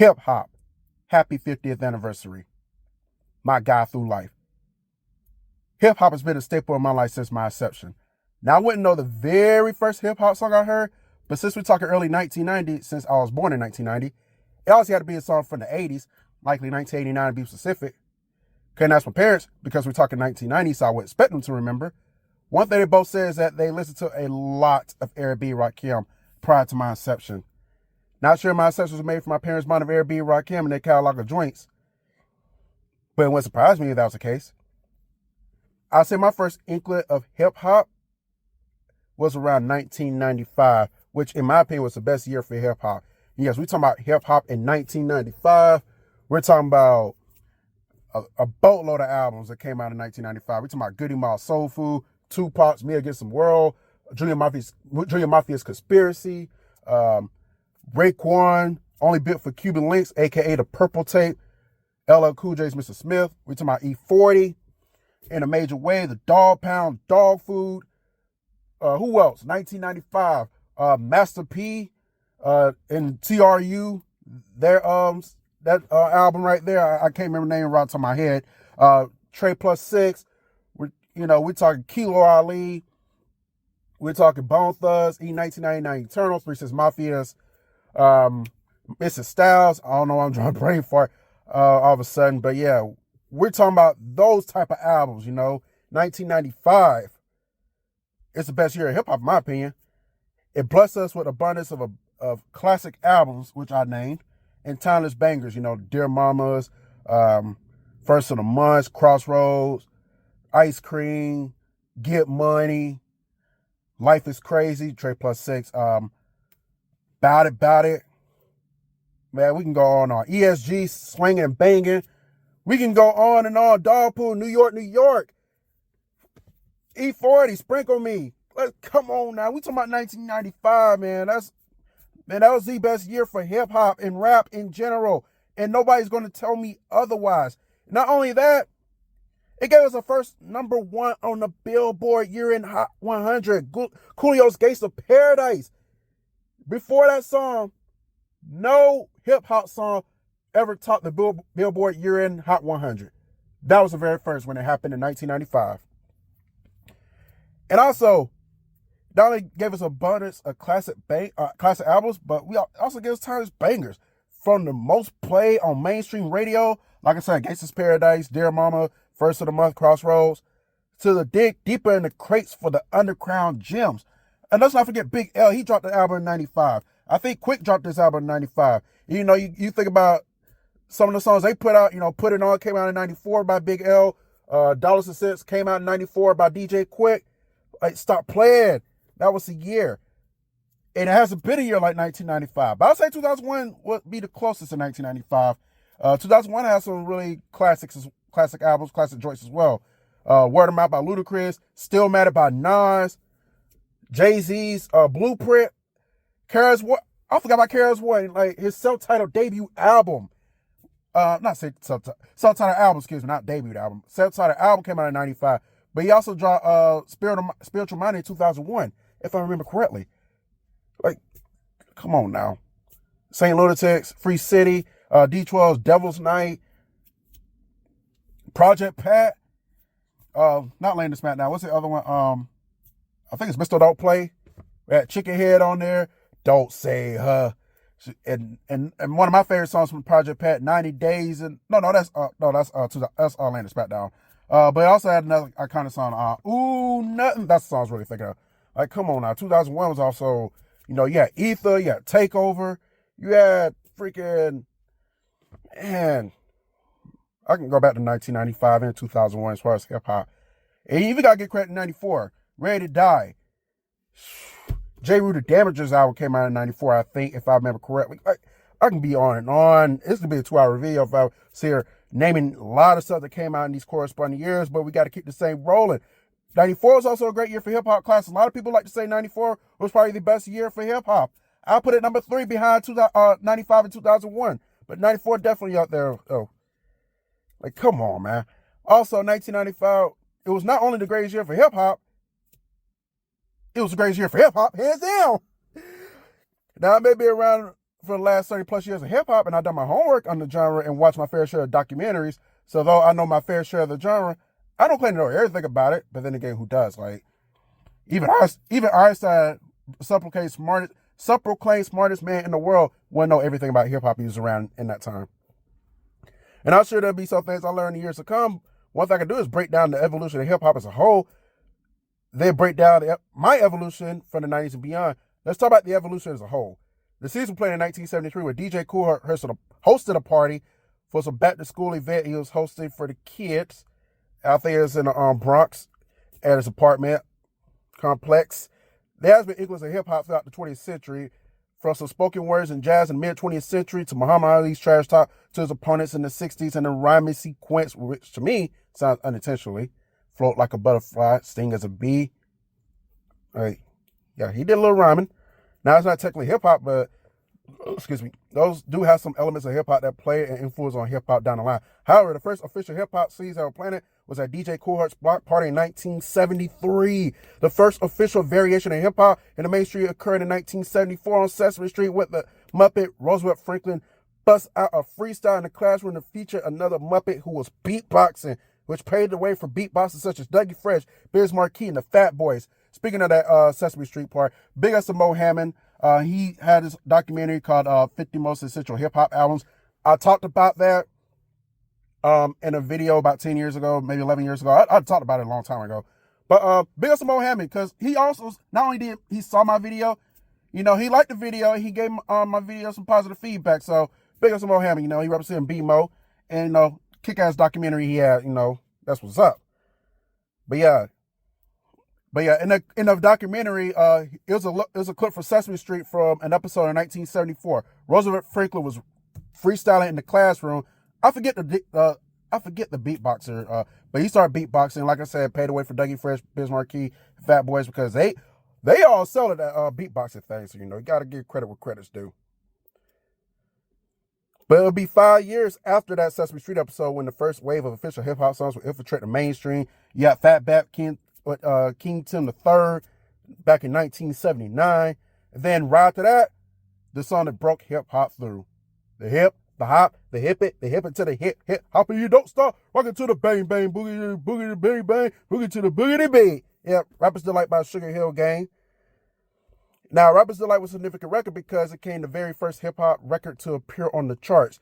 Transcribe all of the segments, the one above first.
Hip hop, happy 50th anniversary. My guide through life. Hip hop has been a staple in my life since my inception. Now, I wouldn't know the very first hip hop song I heard, but since we're talking early 1990, since I was born in 1990, it also had to be a song from the 80s, likely 1989 to be specific. Couldn't ask my parents because we're talking 1990, so I would expect them to remember. One thing they both said is that they listened to a lot of R&B Rakim prior to my inception. Not sure my inception was made from my parents' mind of R&B Rakim and their catalog of joints, but it wouldn't surprise me if that was the case. I'd say my first inkling of hip hop was around 1995, which in my opinion was the best year for hip hop. Yes, we're talking about hip hop in 1995. We're talking about a boatload of albums that came out in 1995. We're talking about Goody Mob Soul Food, Tupac's Me Against the World, Junior Mafia's Conspiracy, Raekwon, Only Built for Cuban Links, aka the Purple Tape, LL Cool J's Mr. Smith. We're talking about E40, In a Major Way, The Dog Pound, Dog Food. Who else? 1995, Master P, and TRU, that album right there. I can't remember the name right off the top of my head. Trey Plus 6. We're talking Kilo Ali. We're talking Bone Thugs, E1999 Eternals, 3 6 Mafias, Mrs. Styles. I don't know why I'm drawing brain fart all of a sudden, but yeah, we're talking about those type of albums. 1995. It's the best year of hip hop, in my opinion. It blessed us with abundance of classic albums, which I named, and timeless bangers. Dear Mamas, First of the Month, Crossroads, Ice Cream, Get Money, Life is Crazy, Trey Plus 6, Bout It. Man, we can go on. ESG, Swinging and Banging. We can go on and on. Dogpool, New York. E40, Sprinkle Me. Come on now. We talking about 1995, man. That was the best year for hip hop and rap in general. And nobody's going to tell me otherwise. Not only that, it gave us a first number 1 on the Billboard Year-End Hot 100. Coolio's Gates of Paradise. Before that song, no hip hop song ever topped the Billboard Year-End Hot 100. That was the very first when it happened in 1995. And also, not only gave us abundance of classic albums, but we also gave us timeless bangers. From the most played on mainstream radio, like I said, Gangsta's Paradise, Dear Mama, First of the Month, Crossroads, to the dig deeper in the crates for the underground gems. And let's not forget Big L. He dropped the album in 95. I think Quick dropped this album in 95. You think about some of the songs they put out, Put It On came out in 94 by Big L. Dollars and Cents came out in 94 by DJ Quick. Stop Playing. That was the year. And it hasn't been a year like 1995. But I'll say 2001 would be the closest to 1995. 2001 has some really classic albums, classic joints as well. Word of Mouth by Ludacris, Still Matter by Nas, Jay-Z's Blueprint, I forgot about Kara's One, like his self-titled debut album. Not self-titled album, excuse me, not debut album. Self-titled album came out in 95. But he also dropped Spiritual Mind in 2001, if I remember correctly. Come on now. Saint Lunatics, Free City, D12's Devil's Night, Project Pat, not Laying the Smack Down. What's the other one? I think it's Mr. Don't Play. We had Chicken Head on there. Don't Say Her. And one of my favorite songs from Project Pat, 90 Days. And that's Laying the Smack Down. But I also had another iconic song, Ooh Nothing. That's the song I was really thinking of. Come on now. 2001 was also, you had Ether, you had Takeover, you had freaking, man, I can go back to 1995 and 2001 as far as hip hop. And you even got to get credit in 94. Ready to Die. J. Rue the Damages album came out in 94, I think, if I remember correctly. I can be on and on. It's going to be a 2-hour video if I was here naming a lot of stuff that came out in these corresponding years, but we got to keep the same rolling. 94 was also a great year for hip hop class. A lot of people like to say 94 was probably the best year for hip hop. I'll put it number 3 behind 95 and 2001, but 94 definitely out there. Oh, come on, man. Also, 1995, it was not only the greatest year for hip hop, it was the greatest year for hip hop, hands down. Now, it may be around for the last 30 plus years of hip hop, and I've done my homework on the genre and watched my fair share of documentaries. So though I know my fair share of the genre, I don't claim to know everything about it. But then again, who does? Like even Einstein, self-proclaimed smartest man in the world, wouldn't know everything about hip hop he was around in that time. And I'm sure there'll be some things I learn in years to come. One thing I can do is break down the evolution of hip hop as a whole. Then break down my evolution from the 90s and beyond. Let's talk about the evolution as a whole. The season played in 1973 where DJ Kool hosted a party for some back-to-school event he was hosting for the kids. I think it was in the Bronx at his apartment complex. There has been influence of hip-hop throughout the 20th century, from some spoken words and jazz in the mid-20th century to Muhammad Ali's trash talk to his opponents in the 60s and the rhyming sequence, which to me sounds unintentionally. Float like a butterfly, sting as a bee. Yeah, he did a little rhyming. Now, it's not technically hip-hop, but, excuse me, those do have some elements of hip-hop that play and influence on hip-hop down the line. However, the first official hip-hop season on the planet was at DJ Kool Herc's block party in 1973. The first official variation of hip-hop in the mainstream occurred in 1974 on Sesame Street with the Muppet Roosevelt Franklin bust out a freestyle in the classroom to feature another Muppet who was beatboxing, which paved the way for beatboxers such as Dougie Fresh, Biz Markie, and the Fat Boys. Speaking of that Sesame Street part, big up to Mo Hammond. He had his documentary called 50 Most Essential Hip Hop Albums. I talked about that in a video about 10 years ago, maybe 11 years ago. I talked about it a long time ago. But big up to Mo Hammond, because he also, not only did he saw my video, he liked the video. He gave my video some positive feedback. So big up to Mo Hammond. He represented B-Mo. And, kick-ass documentary he had, that's what's up. But yeah, in the documentary, it was a clip from Sesame Street from an episode in 1974. Roosevelt Franklin was freestyling in the classroom. I forget the beatboxer, but he started beatboxing. Like I said, paid away for Dougie Fresh, Biz Markie, Fat Boys, because they all sell it at beatboxing things. So you got to give credit where credit's due. But it'll be 5 years after that Sesame Street episode when the first wave of official hip hop songs would infiltrate the mainstream. You got Fatback King Tim III back in 1979. And then right after that, the song that broke hip hop through. The hip, the hop, the hip it to the hip hop, and you don't stop. Rockin' to the bang bang boogie boogie bang bang boogie to the boogity bang. Yep, Rapper's Delight by Sugar Hill Gang. Now, Rapper's Delight was a significant record because it became the very first hip-hop record to appear on the charts.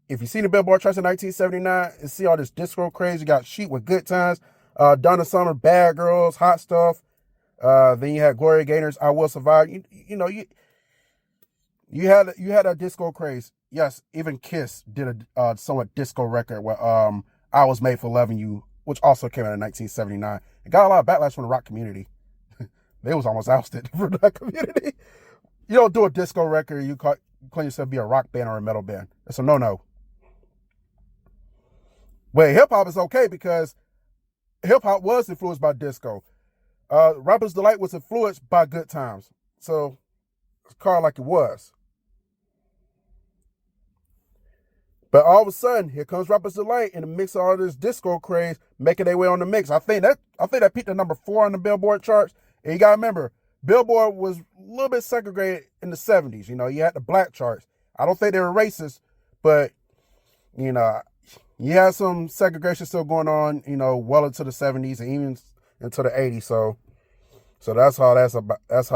If you see the Billboard charts in 1979 and see all this disco craze, you got Sheet with Good Times, Donna Summer, Bad Girls, Hot Stuff. Then you had Gloria Gaynor's I Will Survive. You had a disco craze. Yes, even Kiss did a somewhat disco record with I Was Made for Loving You, which also came out in 1979. It got a lot of backlash from the rock community. They was almost ousted from that community. You don't do a disco record, you claim yourself to be a rock band or a metal band. It's a no-no. But hip-hop is okay because hip-hop was influenced by disco. Rapper's Delight was influenced by Good Times. So, it's called like it was. But all of a sudden, here comes Rapper's Delight in the mix of all this disco craze, making their way on the mix. I think that peaked at number 4 on the Billboard charts. And you gotta remember, Billboard was a little bit segregated in the 70s. You had the black charts. I don't think they were racist, but, you had some segregation still going on, well into the 70s and even into the 80s. So that's how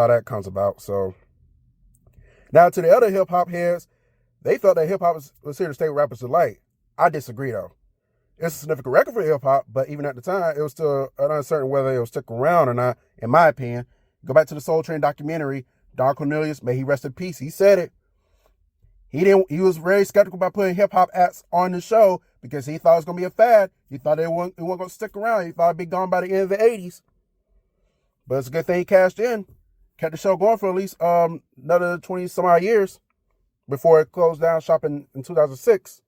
that comes about. So now to the other hip hop heads, they thought that hip hop was here to stay with Rapper's Delight. I disagree though. It's a significant record for hip hop, but even at the time, it was still uncertain whether it would stick around or not, in my opinion. Go back to the Soul Train documentary, Don Cornelius, may he rest in peace. He said it. He was very skeptical about putting hip hop acts on the show because he thought it was gonna be a fad. He thought it wasn't gonna stick around. He thought it'd be gone by the end of the 80s. But it's a good thing he cashed in. Kept the show going for at least another 20 some odd years before it closed down shop in 2006.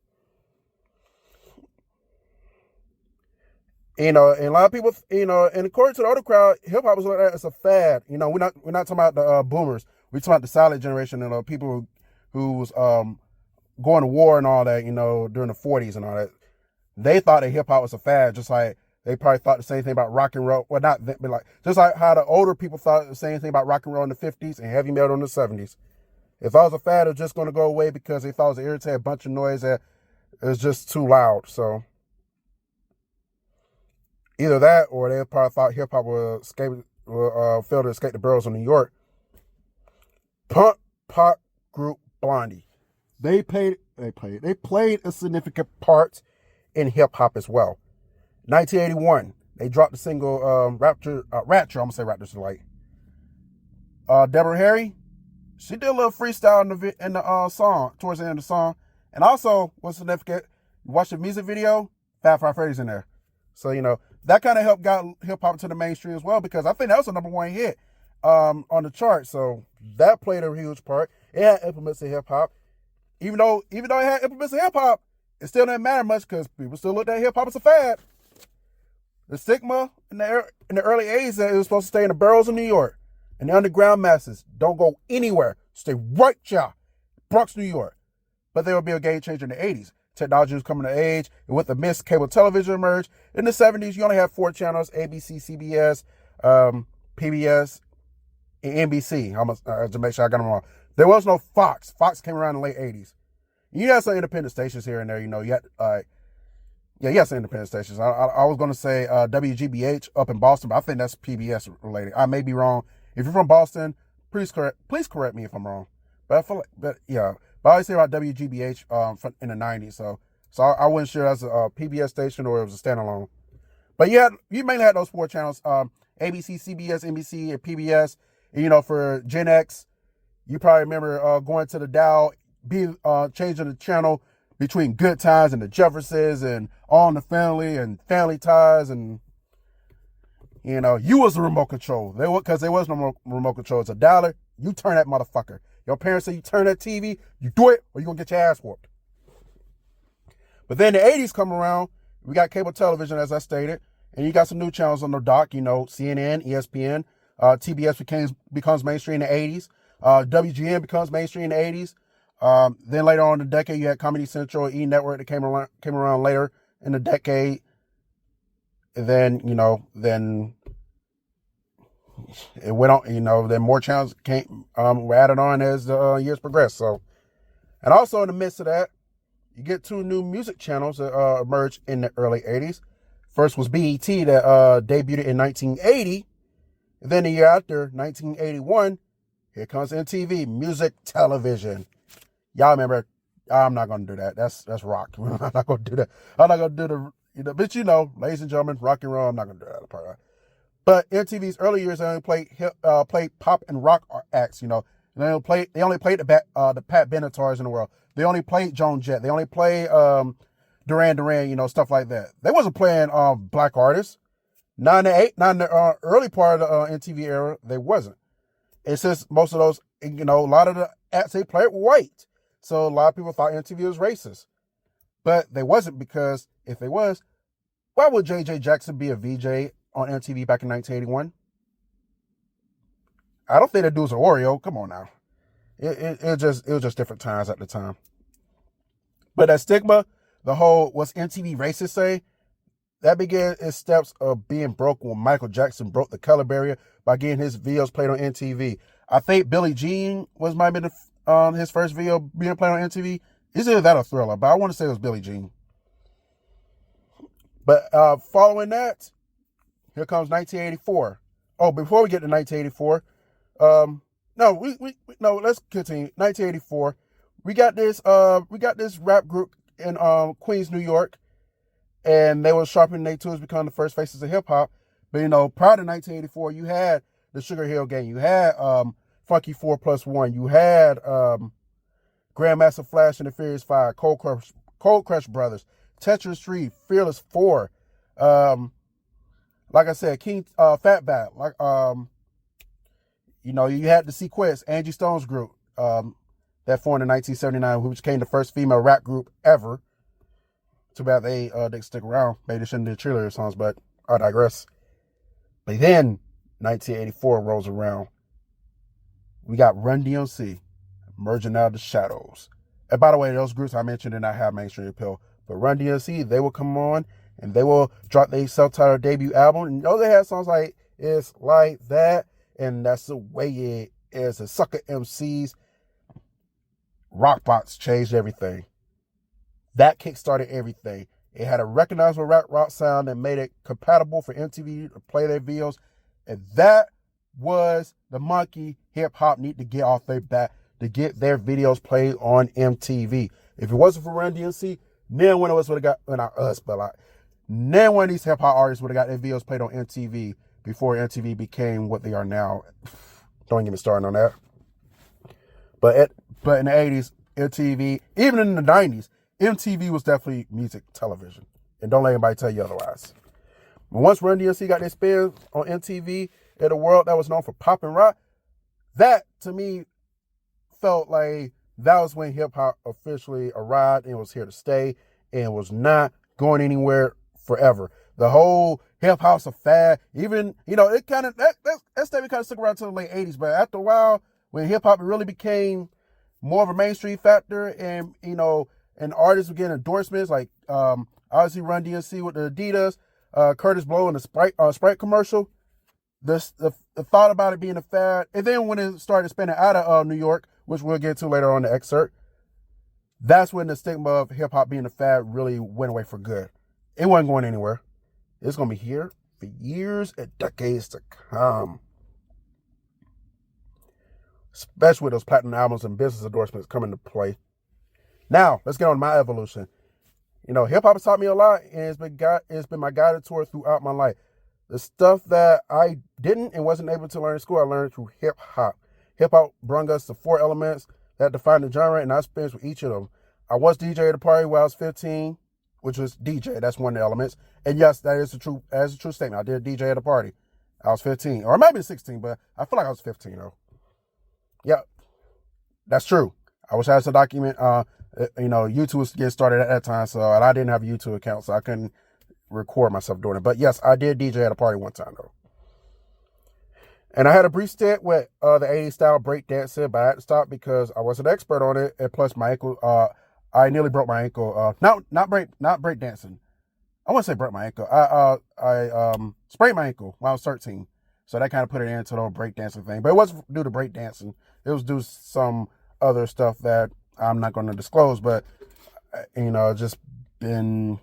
And a lot of people, and according to the older crowd, hip hop was like that. It's a fad. We're not talking about the boomers. We're talking about the silent generation and people who was going to war and all that. During the 40s and all that. They thought that hip hop was a fad, just like they probably thought the same thing about rock and roll. Well, not but like just like how the older people thought the same thing about rock and roll in the 50s and heavy metal in the 70s. If I was a fad, it was just going to go away because they thought it was an irritating bunch of noise that it was just too loud. So either that, or they probably thought hip hop will fail to escape the boroughs of New York. Pop group Blondie. They played a significant part in hip hop as well. 1981, they dropped the single Rapture. I'm gonna say Rapture's Delight. Deborah Harry, she did a little freestyle in the song towards the end of the song, and also what's significant, you watch the music video, Fat Five Freddy's in there. So that kind of helped got hip hop to the mainstream as well, because I think that was the #1 hit on the chart. So that played a huge part. It had implements of hip hop. Even though it had implements of hip hop, it still didn't matter much because people still looked at hip hop as a fad. The stigma in the early 80s that it was supposed to stay in the boroughs of New York, and the underground masses don't go anywhere. Stay right here, Bronx, New York. But there will be a game changer in the 80s. Technology was coming of age, and with the missed cable television emerged. In the 70s, you only had 4 channels: ABC, CBS, PBS, and NBC. To make sure I got them all. There was no Fox. Fox came around in the late 80s. You had some independent stations here and there. You had you had some independent stations. I was going to say WGBH up in Boston, but I think that's PBS related. I may be wrong. If you're from Boston, please correct me if I'm wrong. But I feel like, but I always hear about WGBH in the 90s. So I wasn't sure that's a PBS station or it was a standalone. But you mainly had those 4 channels: ABC, CBS, NBC, and PBS. And, for Gen X, you probably remember going to the dial, changing the channel between Good Times and the Jeffersons and All in the Family and Family Ties, and you was the remote control. Because there was no remote control. It's a dialer. You turn that motherfucker. Your parents say you turn that TV, you do it, or you're going to get your ass whooped. But then the 80s come around, we got cable television, as I stated, and you got some new channels on the dock, CNN, ESPN, TBS becomes mainstream in the 80s, WGN becomes mainstream in the 80s. Then later on in the decade, you had Comedy Central, E! Network that came around later in the decade. And then, it went on, then more channels were added on as the years progressed. So, and also in the midst of that, you get 2 new music channels that emerged in the early 80s. First was BET that debuted in 1980. And then the year after, 1981, here comes MTV, Music Television. Y'all remember, I'm not going to do that. That's rock. I'm not going to do that. I'm not going to do but ladies and gentlemen, rock and roll, I'm not going to do that part. But MTV's early years, they only played pop and rock acts, They only played the Pat Benetars in the world. They only played Joan Jett. They only played Duran Duran, stuff like that. They wasn't playing black artists. Not in the early part of the MTV era, they wasn't. It's just most of those, a lot of the acts they played were white. So a lot of people thought MTV was racist. But they wasn't, because if they was, why would J.J. Jackson be a VJ on MTV back in 1981? I don't think that dude was an Oreo. Come on now. It was just different times at the time. But that stigma, the whole "what's MTV racist" say, that began its steps of being broken when Michael Jackson broke the color barrier by getting his videos played on MTV. I think Billie Jean might have been his first video being played on MTV. It's either that or Thriller, but I want to say it was Billie Jean. But following that, here comes 1984. Oh, before we get to 1984, let's continue. 1984, we got this rap group in Queens, New York, and they were sharpening their tools, becoming the first faces of hip hop. But prior to 1984, you had the Sugar Hill Gang, you had Funky 4+1, you had Grandmaster Flash and the Furious 5, Cold Crush Brothers, Tetris 3, Fearless 4, like I said, King Fatback, you had the Sequence, Angie Stone's group, that formed in 1979, which became the first female rap group ever. Too bad they didn't stick around. Maybe they shouldn't do cheerleader songs, but I digress. But then 1984 rolls around. We got Run DMC emerging out of the shadows. And by the way, those groups I mentioned did not have mainstream appeal. But Run DMC, they will come on and they will drop their self-titled debut album. And they had songs like It's Like That, and That's the Way It Is, the Sucker MCs. Rockbox changed everything. That kickstarted everything. It had a recognizable rap rock sound that made it compatible for MTV to play their videos. And that was the monkey hip hop need to get off their back to get their videos played on MTV. If it wasn't for Run DMC, then one of us would have got, not us, but like, then one of these hip hop artists would have got their videos played on MTV before MTV became what they are now. Don't get me started on that. But in the 80s, MTV, even in the 90s, MTV was definitely music television. And don't let anybody tell you otherwise. But once Run DMC got their spin on MTV in a world that was known for pop and rock, that to me felt like that was when hip hop officially arrived and was here to stay and was not going anywhere forever. The whole hip hop's a fad. Even, it kind of, that statement kind of stuck around to the late 80s. But after a while, when hip hop really became more of a mainstream factor and, and artists were getting endorsements, like obviously Run DMC with the Adidas, Curtis Blow and the Sprite commercial, the thought about it being a fad, and then when it started spinning out of New York, which we'll get to later on the excerpt, that's when the stigma of hip hop being a fad really went away for good. It wasn't going anywhere. It's going to be here for years and decades to come. Especially with those platinum albums and business endorsements coming to play. Now, let's get on my evolution. Hip hop has taught me a lot, and it's been my guided tour throughout my life. The stuff that I didn't and wasn't able to learn in school, I learned through hip hop. Hip hop brought us the 4 elements that define the genre, and I experienced with each of them. I was DJ at a party when I was 15, which was DJ. That's one of the elements. And yes, that is a true statement. I did DJ at a party. I was 15, or it might have been 16, but I feel like I was 15 though. Yeah, that's true. I wish I had some document. YouTube was getting started at that time, and I didn't have a YouTube account, so I couldn't record myself doing it. But yes, I did DJ at a party one time though. And I had a brief stint with the 80s style breakdancing, but I had to stop because I wasn't an expert on it, and plus my ankle, I nearly broke my ankle. Not break dancing. I wouldn't say broke my ankle. I sprained my ankle when I was 13. So that kind of put it into the whole breakdancing thing. But it wasn't due to breakdancing. It was due to some other stuff that I'm not going to disclose. But, just been,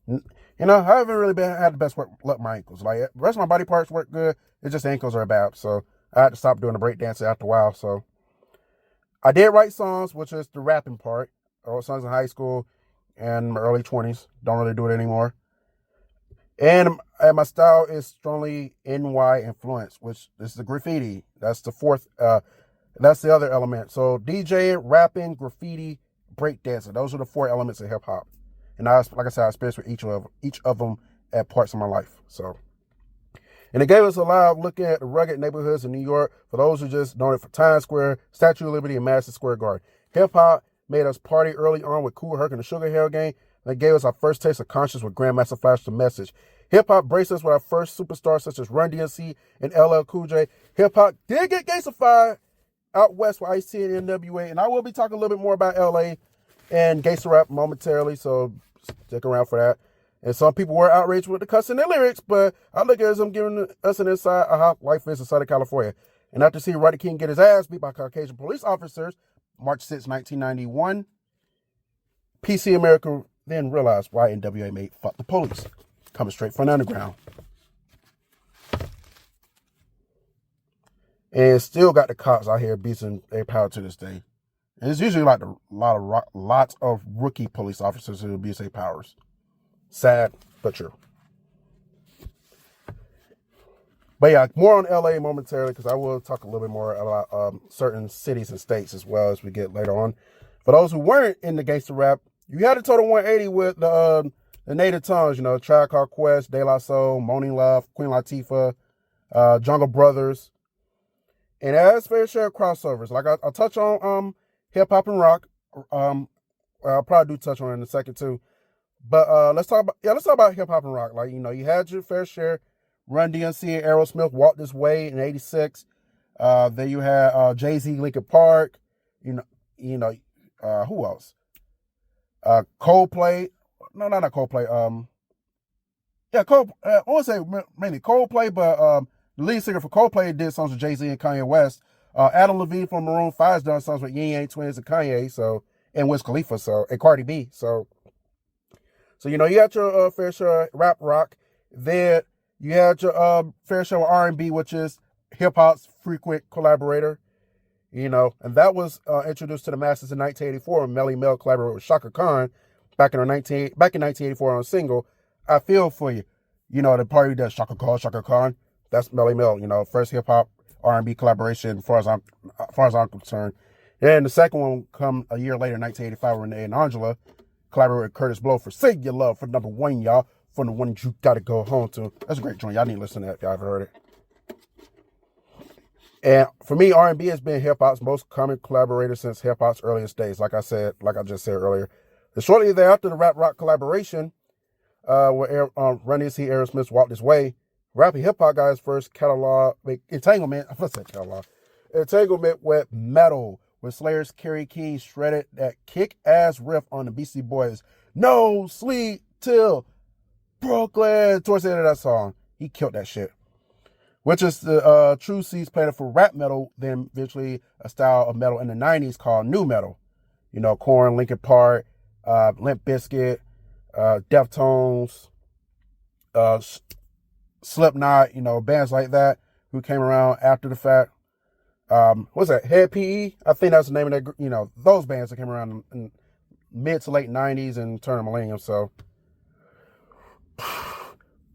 I haven't really had the best luck with my ankles. Like, the rest of my body parts work good. It's just ankles are bad. So I had to stop doing the breakdancing after a while. So I did write songs, which is the rapping part. I wrote songs in high school and my early 20s. Don't really do it anymore. And my style is strongly NY influenced, which is the graffiti. That's the fourth, that's the other element. So DJing, rapping, graffiti, breakdancing. Those are the 4 elements of hip hop. And like I said, I experienced with each of them at parts of my life. So, and it gave us a lot of looking at the rugged neighborhoods in New York. For those who just know it for Times Square, Statue of Liberty, and Madison Square Garden. Hip hop made us party early on with Kool Herc and the Sugar Hill Gang. That gave us our first taste of conscience with Grandmaster Flash The Message. Hip-hop braced us with our first superstars such as Run DMC and LL Cool J. Hip-hop did get gangstified out west with Ice-T and NWA, and I will be talking a little bit more about LA and gangster rap momentarily, so stick around for that. And some people were outraged with the cuss in their lyrics, but I look at it as them giving us an insight of how life is in Southern California. And after seeing Rodney King get his ass beat by Caucasian police officers, March 6, 1991, PC America then realized why NWA made Fuck the Police, coming straight from the underground. And still got the cops out here abusing their power to this day. And it's usually like lots of rookie police officers who abuse their powers. Sad, but true. But yeah, more on LA momentarily, because I will talk a little bit more about certain cities and states as well as we get later on. For those who weren't in the gangster rap, you had a total 180 with the native tongues, Tribe Called Quest, De La Soul, Moaning Love, Queen Latifah, Jungle Brothers. And it has fair share of crossovers. Like I'll touch on hip hop and rock. I'll probably do touch on it in a second too. But let's talk about hip hop and rock. Like, you had your fair share. Run DMC and Aerosmith Walk This Way in '86. Then you had Jay-Z, Linkin Park. Who else? Coldplay. No, not Coldplay. I want to say mainly Coldplay, but the lead singer for Coldplay did songs with Jay-Z and Kanye West. Adam Levine from Maroon 5's done songs with Yin Yang Twins and Kanye, so, and Wiz Khalifa, so, and Cardi B. So you know, you got your fair share of rap rock. Then you had your fair share of R&B, which is hip hop's frequent collaborator. You know, and that was introduced to the masses in 1984 when Melly Mel collaborated with Shaka Khan back in 1984 on a single, "I Feel For You." You know, the party that Shaka Khan. That's Melly Mel. You know, first hip hop R&B collaboration, as far as I'm concerned. And the second one come a year later, 1985, when Renee and Angela collaborated with Curtis Blow for "Save Your Love" for number one, y'all. For the one you gotta go home to. That's a great joint. Y'all need to listen to that if y'all ever heard it. And for me, R&B has been hip hop's most common collaborator since hip hop's earliest days. Like I just said earlier. And shortly thereafter, the rap rock collaboration, where Run DMC Aerosmith walked his way, rap and hip hop got his first entanglement with metal, when Slayer's Kerry King shredded that kick-ass riff on the Beastie Boys' "No Sleep Till Brooklyn" towards the end of that song. He killed that shit. Which is the true seeds planted for rap metal, then eventually a style of metal in the 90s called nu metal. You know, Korn, Linkin Park, Limp Bizkit, Deftones, Slipknot, you know, bands like that who came around after the fact. What's that? Head PE? I think that's the name of that, you know, those bands that came around in mid to late 90s and turn of millennium. So,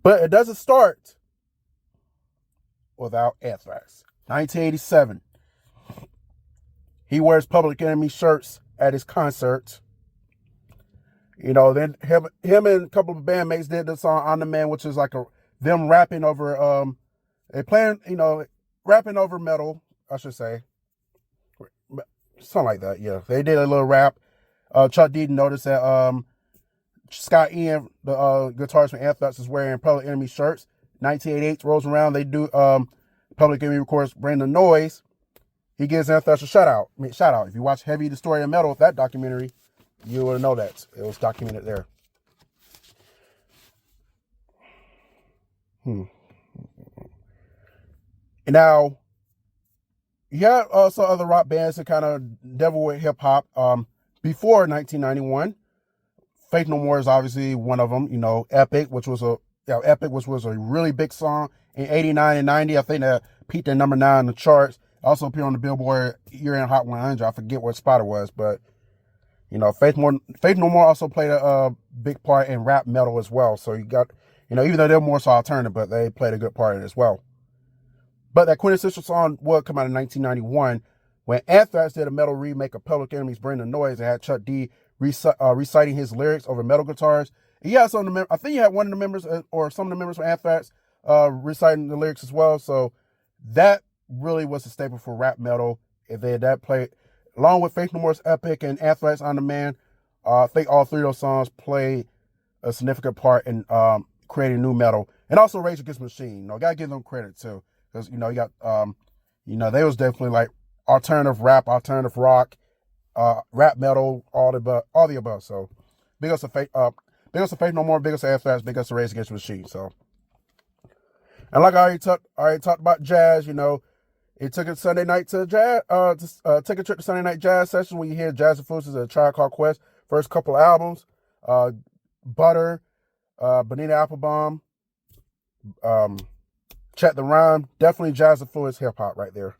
but it doesn't start without Anthrax. 1987. He wears Public Enemy shirts at his concerts. You know, then him and a couple of bandmates did the song "On the Man," which is like them rapping over rapping over metal, I should say. Something like that, yeah. They did a little rap. Chuck D noticed that Scott Ian, the guitarist from Anthrax, is wearing Public Enemy shirts. 1988 rolls around, they do Public Enemy records "Bring the Noise." He gives Anthrax a shout out. If you watch Heavy the Story of Metal, that documentary, you will know that it was documented there. And now, you had also other rock bands that kind of devil with hip hop before 1991. Faith No More is obviously one of them. You know, Epic, which was a really big song in 89 and 90. I think that peaked at number 9 on the charts. Also appeared on the Billboard year-end Hot 100. I forget what spot it was, but you know, Faith No More also played a big part in rap metal as well. So you got, you know, even though they're more so alternative, but they played a good part in it as well. But that quintessential song would come out in 1991 when Anthrax did a metal remake of Public Enemy's "Bring the Noise" and had Chuck D reciting his lyrics over metal guitars. Yeah, I think you had one of the members or some of the members from Anthrax reciting the lyrics as well. So that really was a staple for rap metal. If they had that played along with Faith No More's Epic and Anthrax "On the Man," I think all three of those songs played a significant part in creating new metal. And also Rage Against the Machine. You know, gotta give them credit too, because you know you got they was definitely like alternative rap, alternative rock, rap metal, all the above. So big ups to Faith No More, big ups to Anthrax, big ups to Rage Against the Machine. So, and like I already talked about jazz, you know, it took a Sunday night to jazz, take a trip to Sunday night jazz session when you hear Jazz Influences of A Tribe Called Quest, first couple albums, Butter, Bonita Applebum, Check the Rhyme, definitely jazz influenced hip hop right there.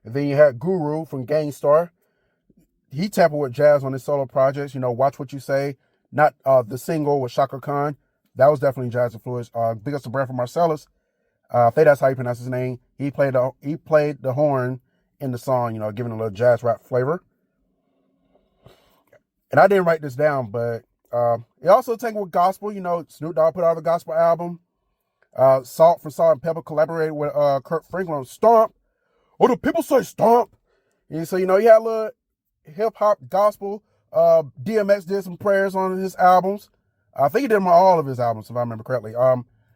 And then you had Guru from Gangstar. He tampered with jazz on his solo projects. You know, Watch What You Say, not the single with Shaka Khan. That was definitely jazz influence. Big ups to Branford Marsalis. I think that's how you pronounce his name. He played the horn in the song, you know, giving a little jazz rap flavor. And I didn't write this down, but it also tangled with gospel. You know, Snoop Dogg put out a gospel album. Salt from Salt and Pepper collaborated with Kurt Franklin on Stomp. Oh, the people say Stomp. And so, you know, he had a little hip-hop gospel. DMX did some prayers on his albums. I think he did them on all of his albums, if I remember correctly.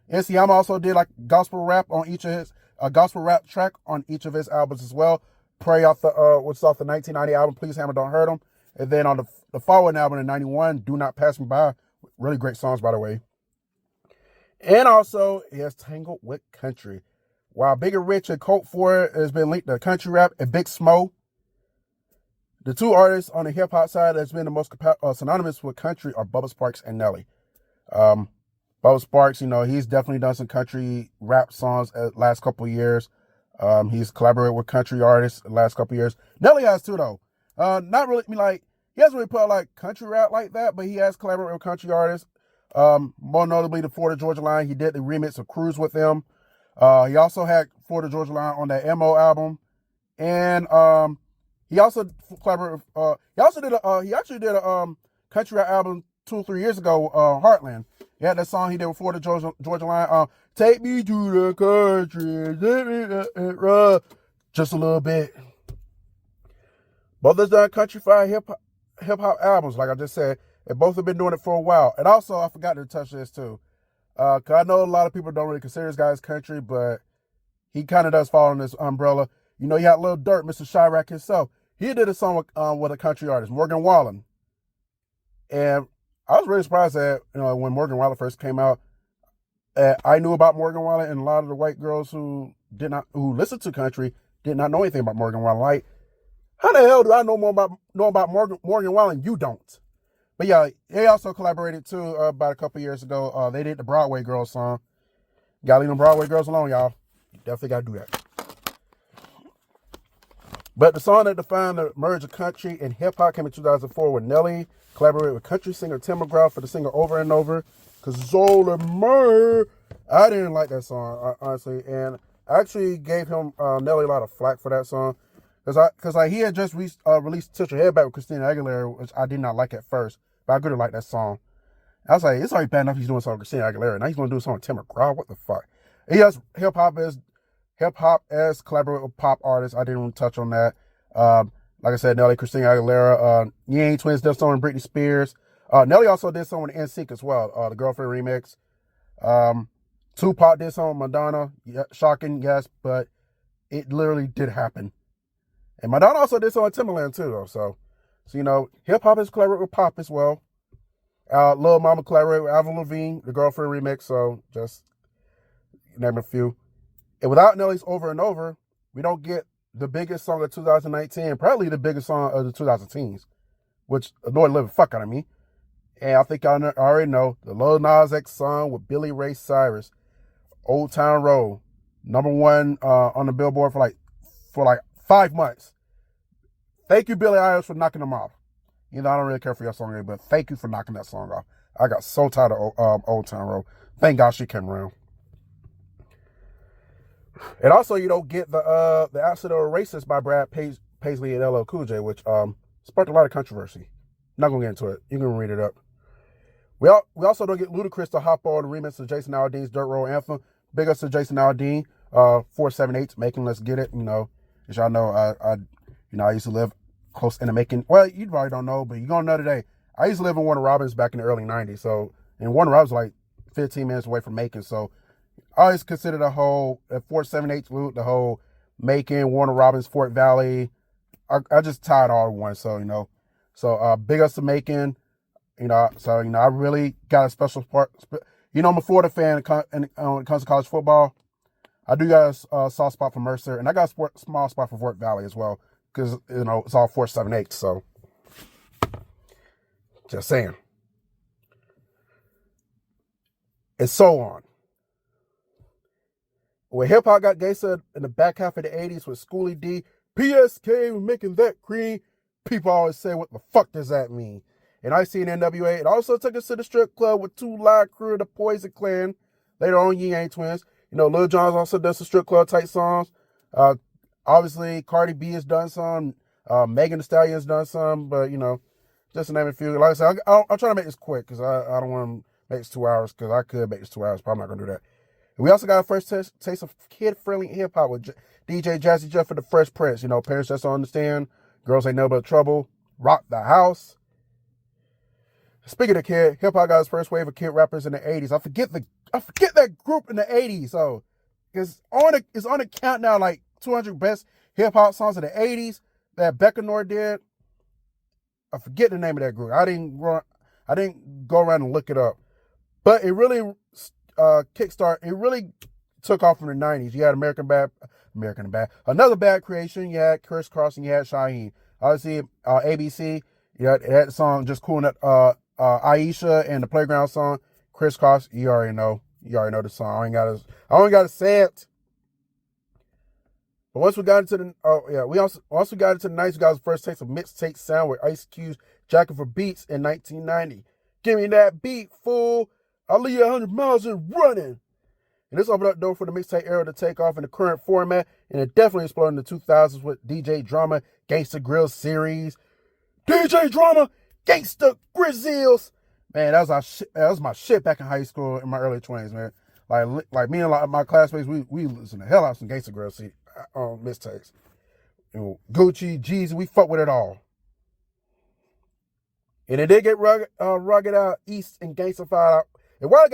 MC Hammer also did like gospel rap on each of his, a gospel rap track on each of his albums as well. Pray off the, which is off the 1990 album, Please Hammer, Don't Hurt Him. And then on the following album in 91, Do Not Pass Me By. Really great songs, by the way. And also, he has tangled with country. while Big and Rich and Colt Ford has been linked to country rap and Big Smo. The two artists on the hip hop side that's been the most synonymous with country are Bubba Sparxxx and Nelly. Bubba Sparxxx, he's definitely done some country rap songs the last couple of years. He's collaborated with country artists the last couple of years. Nelly has too, though. Not really, he hasn't really put out like country rap like that, but he has collaborated with country artists. More notably, the Florida Georgia Line. He did the remix of Cruise with them. He also had Florida Georgia Line on that MO album. And he also collaborated he actually did a country rap album 2 or 3 years ago, Heartland. He had that song he did with Florida Georgia Line, Take Me to the Country, just a little bit. Both of us done country-fied hip-hop albums, like I just said, and both have been doing it for a while. And also, I forgot to touch this too, because I know a lot of people don't really consider this guy as country, but he kind of does fall in this umbrella. You had Lil Durk, Mr. Chirac himself. He did a song with a country artist, Morgan Wallen. And I was really surprised that, when Morgan Wallen first came out, I knew about Morgan Wallen, and a lot of the white girls who listened to country did not know anything about Morgan Wallen. Like, how the hell do I know about Morgan Wallen? You don't. But yeah, they also collaborated too about a couple years ago. They did the Broadway Girls song. Gotta leave them Broadway girls alone, y'all. You definitely gotta do that. But the song that defined the merge of country and hip hop came in 2004 when Nelly collaborated with country singer Tim McGraw for the singer Over and Over. Cause Zola Murr. I didn't like that song, honestly, and I actually gave him Nelly a lot of flack for that song. Cause he had just released Tilt Your Head Back with Christina Aguilera, which I did not like at first, but I could have liked that song. I was like, it's already bad enough he's doing a song with Christina Aguilera. Now he's gonna do a song with Tim McGraw. What the fuck? He has hip hop as collaborate with pop artists. I didn't even touch on that. Like I said, Nelly, Christina Aguilera, Yang Twins did something with Britney Spears. Nelly also did something with NSYNC as well, the Girlfriend remix. Tupac did something with Madonna. Yeah, shocking, yes, but it literally did happen. And Madonna also did something with Timbaland too, though. So hip hop is collaborated with pop as well. Lil Mama collaborated with Avril Lavigne, the Girlfriend remix. So just name a few. And without Nelly's Over and Over, we don't get the biggest song of 2019, probably the biggest song of the 2010s, which annoyed the living fuck out of me. And I think I already know the Lil Nas X song with Billy Ray Cyrus, Old Town Road, #1 on the Billboard for like 5 months. Thank you, Billie Eilish, for knocking them off. I don't really care for your song, but thank you for knocking that song off. I got so tired of Old Town Road. Thank God she came around. And also, you don't get the Accidental Racist by Brad Paisley and LL Cool J, which sparked a lot of controversy. Not gonna get into it. You can read it up. We also don't get Ludacris to hop on the remix of Jason Aldean's Dirt Road Anthem. Big ups to Jason Aldean, 478 making Let's Get It. As y'all know, I used to live close in the Macon. Well, you probably don't know, but you're gonna know today. I used to live in Warner Robins back in the early 90s. So, and Warner Robins was like 15 minutes away from Macon. So, I always consider the whole 478 route, the whole Macon, Warner Robins, Fort Valley. I just tied all one. So, so big ups to Macon. I really got a special part. I'm a Florida fan when it comes to college football. I do got a soft spot for Mercer, and I got a small spot for Fort Valley as well, because, it's all 478, so just saying. And so on. When hip-hop got gangsta in the back half of the 80s with Schoolie D, PSK was making that cream, people always say, what the fuck does that mean? And I seen NWA. It also took us to the strip club with 2 Live Crew, the Poison Clan. Later on, Yang Twins. Lil Jon's also does some strip club type songs. Obviously, Cardi B has done some. Megan Thee Stallion's done some. But, just to name a few. Like I said, I'm trying to make this quick because I don't want to make this 2 hours, because I could make this 2 hours, but I'm not going to do that. And we also got our first taste of kid-friendly hip-hop with DJ Jazzy Jeff and the Fresh Prince. Parents just don't understand. Girls ain't know about trouble. Rock the house. Speaking of kid, hip-hop got its first wave of kid rappers in the 80s. I forget that group in the 80s. So it's on the count now, like 200 best hip-hop songs in the 80s that Beckenor did. I forget the name of that group. I didn't go around and look it up. But it really took off from the 90s. You had another Bad Creation. You had Chris Cross and you had Shaheem. Obviously, ABC. You had the song just cool. Aisha and the Playground song. Chris Cross. You already know. You already know the song. I only gotta say it. But once we got into once we got into the 90s, we got the first taste of mixtape sound with Ice Cube's Jacking for Beats in 1990. Give me that beat, fool. I'll leave you 100 miles and running. And this opened up the door for the mixtape era to take off in the current format, and it definitely exploded in the 2000s with DJ Drama, Gangsta Grill series. DJ Drama, Gangsta Grizzles. Man, that was my shit back in high school in my early 20s, man. Like me and my classmates, we listen to hell out some Gangsta Grill mixtapes. You know, Gucci, Jeezy, we fuck with it all. And it did get rugged out east and gangstified out. And while it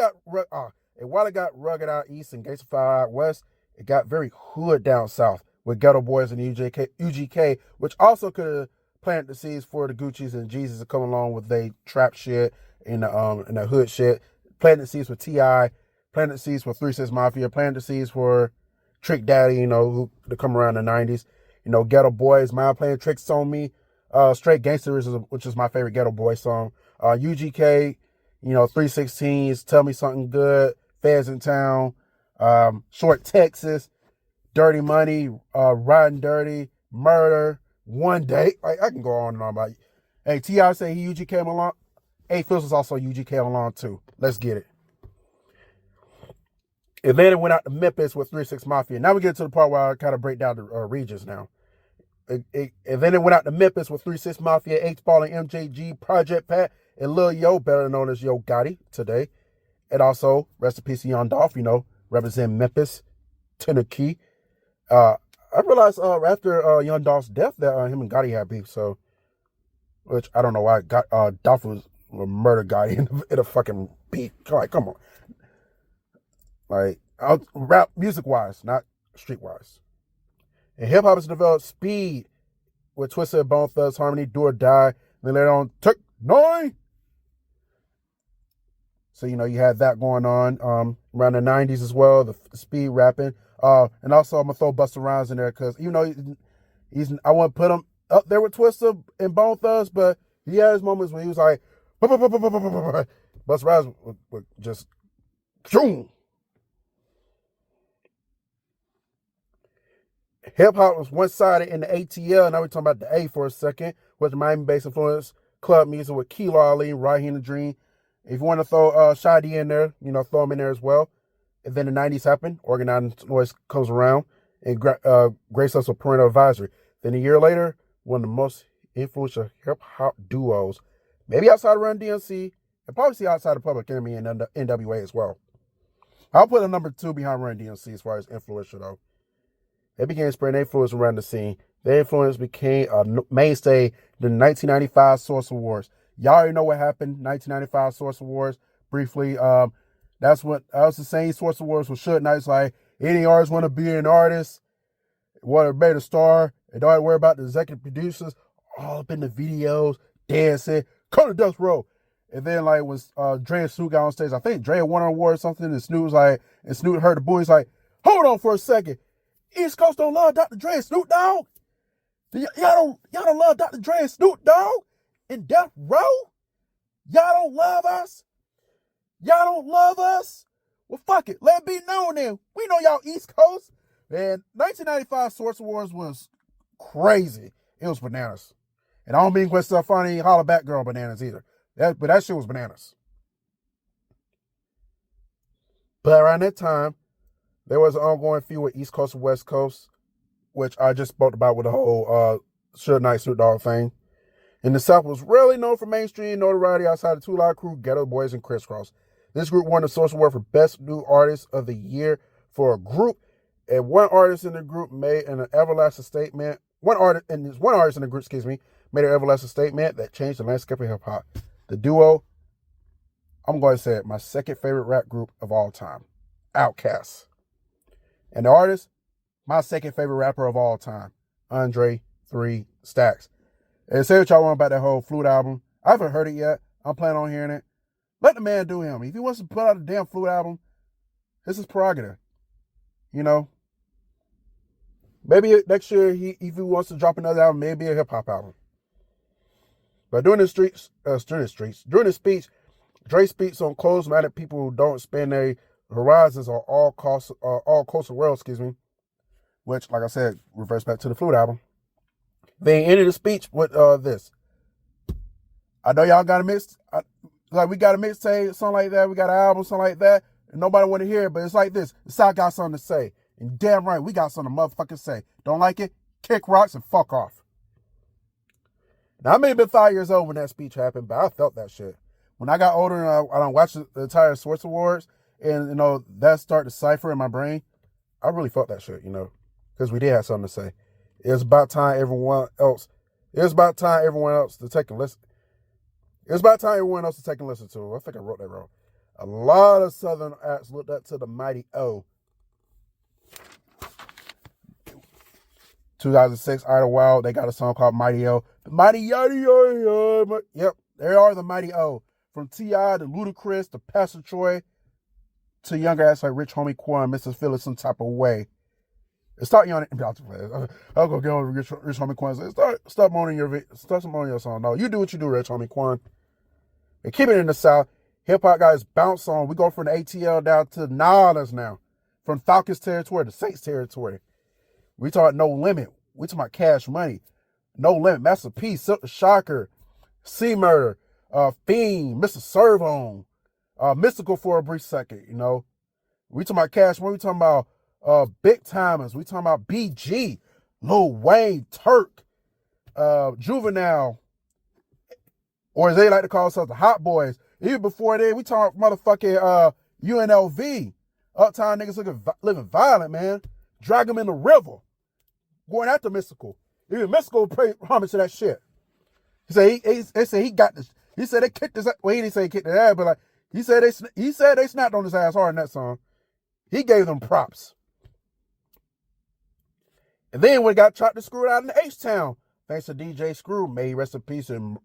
got rugged out east and gangstified out west, it got very hood down south with Ghetto Boys and UGK, which also could have planted the seeds for the Gucci's and Jeezys to come along with they trap shit and the hood shit. Planted the seeds for T.I., planted the seeds for 3 6 Mafia, planted the seeds for Trick Daddy, who to come around in the 90s. Ghetto Boys, Mind Playing Tricks on Me. Straight Gangsters, which is my favorite Ghetto Boy song. UGK, 316s, Tell Me Something Good, Feds in Town, Short Texas, Dirty Money, Riding Dirty, Murder, One Day. I can go on and on about it. Hey, T.I. say he UGK came along. A-Fizzle also UGK came along too. Let's get it. And then it went out to Memphis with 3 6 Mafia. Now we get to the part where I kind of break down the regions now. And then it went out to Memphis with 3 6 Mafia, H-Ball and MJG, Project Pat, and Lil Yo, better known as Yo Gotti today. And also, rest in peace to Young Dolph, represent Memphis, Tennessee. I realized after Young Dolph's death that him and Gotti had beef, so, which I don't know why Dolph was murder Gotti in a fucking beat. Like, come on. Like, rap music-wise, not street-wise. And hip-hop has developed speed with Twista and Bone Thugs, Harmony, Do or Die. And then later on, Tech 9. So, you had that going on around the 90s as well, the speed rapping. And also, I'm going to throw Busta Rhymes in there because, I want to put him up there with Twista and Bone Thugs, but he had his moments when he was like, Busta Rhymes would just, boom. Hip-hop was one-sided in the ATL. Now we're talking about the A for a second, with the Miami-based influence club music with Kilo Ali, Raheem the Dream. If you want to throw Shadi in there, throw him in there as well. And then the 90s happened. Organized Noise comes around and graced us with parental advisory. Then a year later, one of the most influential hip-hop duos, maybe outside of Run DMC, and probably outside of Public Enemy and NWA as well. I'll put a number 2 behind Run DMC as far as influential, though. They began spreading their influence around the scene. Their influence became a mainstay in the 1995 Source Awards. Y'all already know what happened. 1995 Source Awards. Briefly, that was the same Source Awards with Suge Knight's like, any artist want to be an artist, want to be a star, and don't have to worry about the executive producers, all up in the videos, dancing, come to Death Row. And then when Dre and Snoop got on stage, I think Dre won an award or something, and Snoop heard the boo, he's like, hold on for a second. East Coast don't love Dr. Dre and Snoop Dogg? Y'all don't love Dr. Dre and Snoop Dogg in Death Row? Y'all don't love us? Y'all don't love us? Well, fuck it. Let it be known then. We know y'all East Coast. And 1995 Source Awards was crazy. It was bananas. And I don't mean Gwen Stefani, Holla Back Girl bananas either. But that shit was bananas. But around that time, there was an ongoing feud with East Coast and West Coast, which I just spoke about with the whole Suge Knight, Snoop Dogg thing. And the South was rarely known for mainstream notoriety outside of Two Live Crew, Ghetto Boys, and Crisscross. This group won the Source Award for Best New Artist of the Year for a group, and one artist in the group made an everlasting statement. One artist in the group, made an everlasting statement that changed the landscape of hip hop. The duo, I'm going to say it, my second favorite rap group of all time, Outkast. And the artist, my second favorite rapper of all time, Andre 3 Stacks. And say what y'all want about that whole Flute album. I haven't heard it yet. I'm planning on hearing it. Let the man do him. If he wants to put out a damn Flute album, this is prerogative. You know, maybe next year if he wants to drop another album, maybe a hip hop album. But during the speech, Dre speaks on closed-minded people who don't expand their horizons on all coastal world. Which, like I said, reverts back to the Flute album. They ended the speech with this. I know y'all got a we got a mixtape, something like that. We got an album, something like that. And nobody want to hear it, but it's like this. The South got something to say. And damn right, we got something to motherfucking say. Don't like it? Kick rocks and fuck off. Now, I may have been 5 years old when that speech happened, but I felt that shit. When I got older and I don't watch the entire Sports Awards, and, you know, that started to cipher in my brain, I really felt that shit, you know, because we did have something to say. It's about time everyone else to take a listen. It's about time everyone else to take a listen to it. I think I wrote that wrong. A lot of Southern acts looked up to the mighty O. 2006, Idlewild, they got a song called Mighty O. The Mighty O. Yep, they are the Mighty O. From T.I. to Ludacris to Pastor Troy to younger acts like Rich Homie Quan, Mr. Phillips, some type of way. Start yawning. I'll go get on Rich Homie Quan. Stop moaning your song. No, you do what you do, Rich Homie Quan. And keep it in the South. Hip hop guys bounce on. We go from the ATL down to Nolans now. From Falcons territory to Saints territory. We talk No Limit. We talking about Cash Money. No Limit. Master P, Silk the Shocker, C Murder, Fiend, Mr. Servon, Mystical for a brief second, you know. We talking about Cash Money. We talking about Big Timers. We talking about BG, Lil Wayne, Turk, Juvenile, or as they like to call themselves, the Hot Boys. Even before that, we talking motherfucking UNLV. Uptown niggas living violent, man. Drag them in the river. Going after Mystical. Even Mystical pay homage to that shit. He said he got this. He said they kicked his ass. Well, he didn't say he kicked his ass, but like he said they snapped on his ass hard in that song. He gave them props. And then when it got chopped and screwed out in H-Town, thanks to DJ Screw, may he rest in peace, and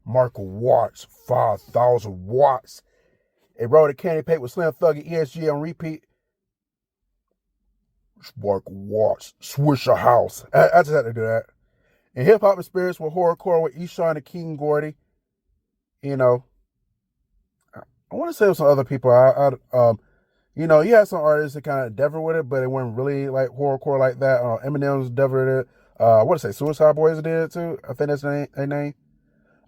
Marco Watts, 5,000 watts. It wrote a candy paint with Slim Thug and ESG on repeat. Marco Watts, Swisher House. I just had to do that. And hip hop experience with horrorcore with Eshawn and King Gordy. You know, I want to say with some other people. You know, you had some artists that kind of endeavored with it, but it wasn't really like horrorcore like that. Eminem's endeavored it. I want to say Suicide Boys did it too. I think that's their name.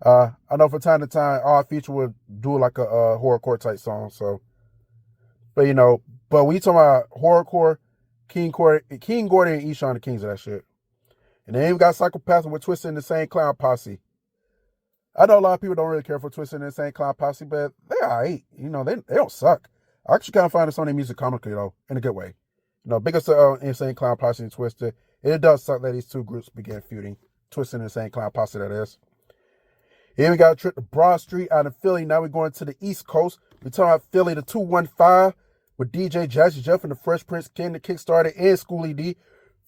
I know from time to time, Odd Future would do like a horrorcore type song. So, but you know, but we talking about horrorcore, King Gordy and Eshawn the Kings of that shit. And then we got Psychopath with Twisted and the Insane Clown Posse. I know a lot of people don't really care for Twisted and the Insane Clown Posse, but they alright. You know, they don't suck. I actually kind of find some of their music comically though, in a good way. You know, biggest Insane Clown Posse and Twisted. It does suck that these two groups began feuding. Twisted and the Insane Clown Posse, that is. Here we got a trip to Broad Street out of Philly. Now we're going to the East Coast. We're talking about Philly, the 215 with DJ Jazzy Jeff and the Fresh Prince King, the Kickstarter, and Schoolie D.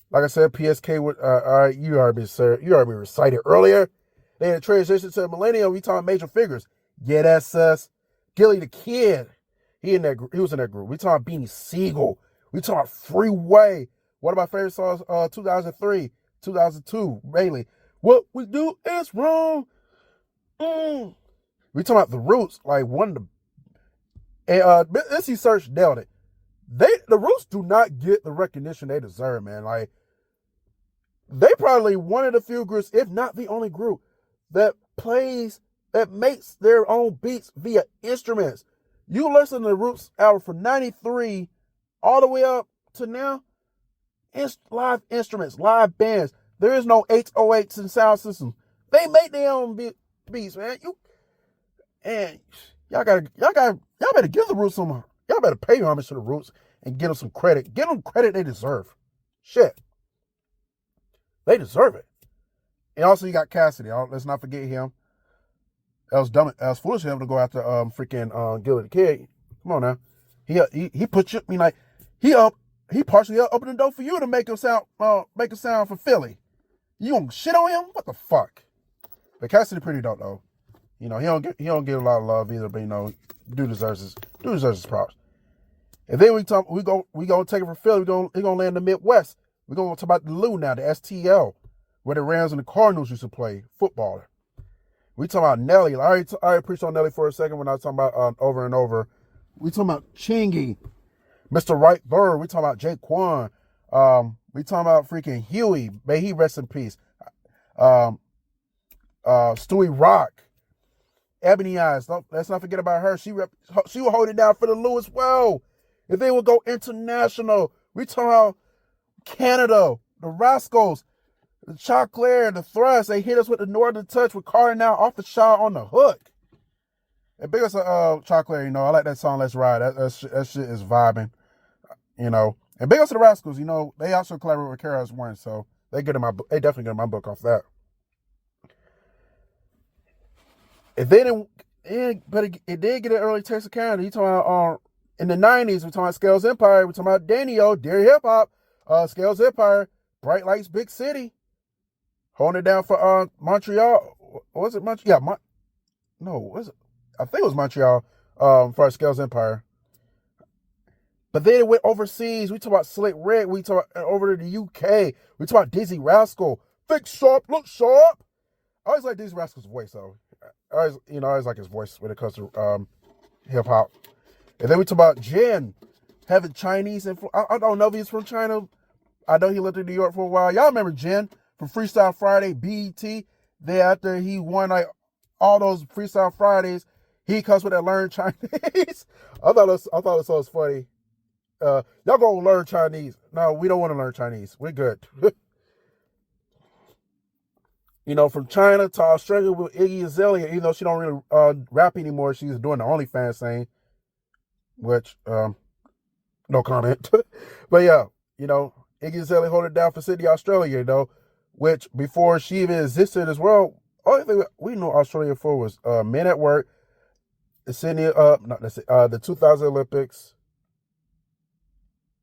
Like I said, PSK with, you heard me recited earlier. They had a transition to the millennium. We talking major figures. Yeah, that's us. Gilly the Kid. He was in that group. We talking Beanie Siegel. We talking Freeway. One of my favorite songs, 2003, 2002, mainly. What we do is wrong. We talking about The Roots, like one of the, and Missy Search nailed it. The Roots do not get the recognition they deserve, man. Like, they probably one of the few groups, if not the only group, that makes their own beats via instruments. You listen to the Roots album from 93 all the way up to now, live instruments, live bands. There is no 808s and sound systems. They make their own beats, man. Y'all better give the Roots some. Y'all better pay homage to the Roots and give them some credit. Give them credit they deserve. Shit. They deserve it. And also you got Cassidy. Let's not forget him. That was foolish of him to go after freaking Gilly the Kid. Come on now. He put you, he partially opened the door for you to make a sound for Philly. You gonna shit on him? What the fuck? But Cassidy pretty dope though. You know, he don't get a lot of love either, but you know, dude deserves his props. And then we gonna take it from Philly. We gonna land in the Midwest. We're gonna talk about the Lou now, the STL, where the Rams and the Cardinals used to play football. We talking about Nelly. I already preached on Nelly for a second when I was talking about over and over. We talking about Chingy, Mr. Wright Bird. We talking about Jaquan. We talking about freaking Huey. May he rest in peace. Stewie Rock, Ebony Eyes. Let's not forget about her. She will hold it down for the Lou as well. If they would go international, we talking about Canada, the Rascals, the Chocolate, the Thrust. They hit us with the Northern Touch with Carter now off the shot on the hook. And big us Chocolate, I like that song. Let's Ride. That shit is vibing, And big us to the Rascals, they also collaborate with KRS One, so they definitely get in my book off that. If they didn't, but it did get an early taste of Canada. You talking about in the 90s, we're talking about Scales Empire, we're talking about Danny-O, Dear Hip Hop, Scales Empire, Bright Lights, Big City, holding it down for Montreal. Was it Montreal? Yeah, no, was it? I think it was Montreal for Scales Empire. But then it went overseas. We talk about Slick Rick. We talk about over to the UK. We talk about Dizzy Rascal. Think sharp, look sharp. I always like Dizzy Rascal's voice, though. I always like his voice when it comes to hip hop. And then we talk about Jen having Chinese influence. I don't know if he's from China. I know he lived in New York for a while. Y'all remember Jen from Freestyle Friday, BET? Then after he won all those Freestyle Fridays, he comes with that Learn Chinese. I thought it was funny. Y'all gonna learn Chinese? No, we don't want to learn Chinese. We're good. From China to Australia with Iggy Azalea, even though she don't really rap anymore, she's doing the OnlyFans thing, which no comment. But yeah, Iggy Azalea hold it down for Sydney, Australia, which before she even existed as well, only thing we know Australia for was Men at Work, Sydney, the 2000 Olympics,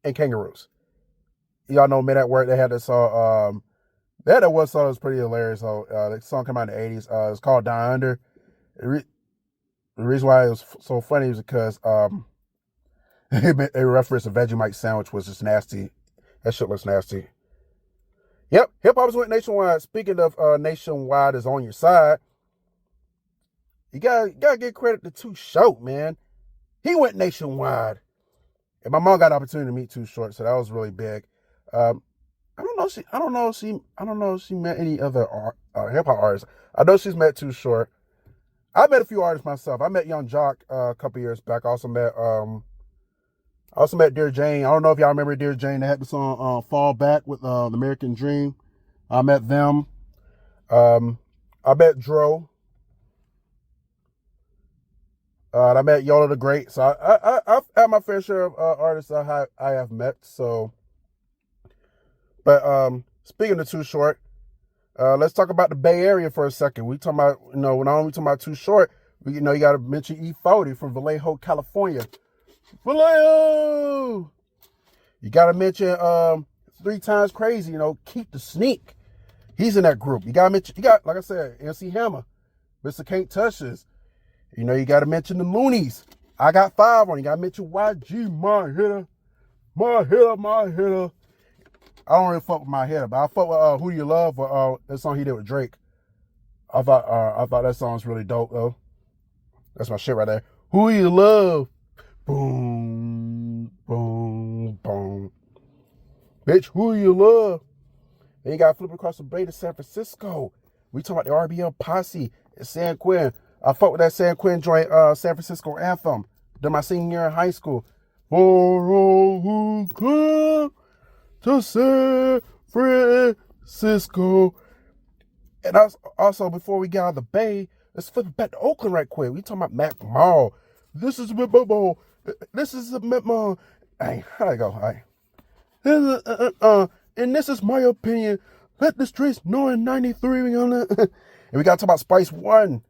and Kangaroos. Y'all know Men at Work. They had this song. They had that one song that was pretty hilarious. So the song came out in the 80s. It's called Down Under. The reason why it was so funny is because they referenced a Vegemite sandwich was just nasty. That shit looks nasty. Yep, hip hop went nationwide. Speaking of nationwide is on your side, you gotta give credit to Too Short, man. He went nationwide. And my mom got an opportunity to meet Too Short, so that was really big. I don't know if she met any other hip hop artists. I know she's met Too Short. I met a few artists myself. I met Young Jock a couple years back. I also met Dear Jane. I don't know if y'all remember Dear Jane. They had the song Fall Back with the American Dream. I met them. I met Dro. I met Yola the Great. So I've had my fair share of artists I have met. So, but speaking of Too Short, let's talk about the Bay Area for a second. We talking about, not only talking about Too Short, you got to mention E40 from Vallejo, California. Vallejo! You got to mention 3 Times Crazy, Keep the Sneak. He's in that group. You got to mention, like I said, MC Hammer, Mr. Can't Touch This. You got to mention the Loonies. I Got 5 on. You got to mention YG, my hitter. I don't really fuck with my hitter, but I fuck with Who Do You Love, that song he did with Drake. I thought that song's really dope, though. That's my shit right there. Who You Love. Boom, boom, boom. Bitch, who you love? Then you got flipping across the bay to San Francisco. We talk about the RBL Posse at San Quentin. I fuck with that San Quentin joint, San Francisco anthem. Did my senior year in high school. For all who come to San Francisco. And also, before we get out of the bay, let's flip it back to Oakland right quick. We talking about Mac Mall. This is Mac Mall. This is a Mac Mall. Hey, how'd I go? All right. And this is my opinion. Let the streets know in 93 we gonna and we gotta talk about Spice One.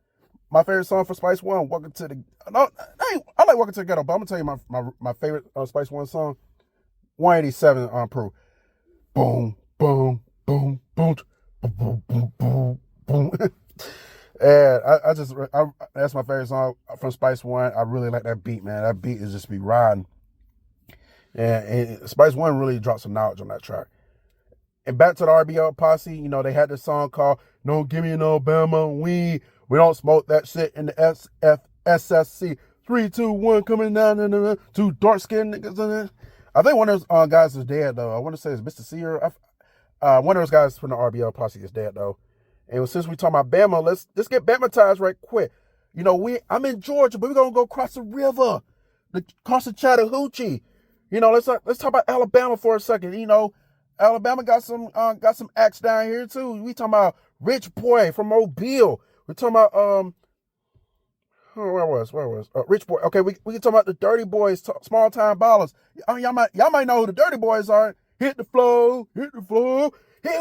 My favorite song for Spice One, Welcome to the I like Welcome to the Ghetto, but I'm gonna tell you my favorite Spice One song, 187 on Proof. Boom, boom, boom, boom, boom, boom, boom, boom. And that's my favorite song from Spice One. I really like that beat, man. That beat is just be riding. And Spice One really dropped some knowledge on that track. And back to the RBL posse, you know, they had this song called "Don't Give Me an Alabama Weed." We don't smoke that shit in the SFSSC. 3, 2, 1, coming down. Two dark skinned niggas. I think one of those guys is dead though. I want to say it's Mr. Sear. One of those guys from the RBL posse is dead though. And since we talking about Bama, let's get Bamatized right quick. You know, I'm in Georgia, but we're gonna go across the river, across the Chattahoochee. You know, let's talk about Alabama for a second. You know, Alabama got some acts down here too. We talking about Rich Boy from Mobile. We're talking about where was Rich Boy? Okay, we can talk about the Dirty Boys, Small Time Ballers. Y'all might know who the Dirty Boys are. Hit the flow, here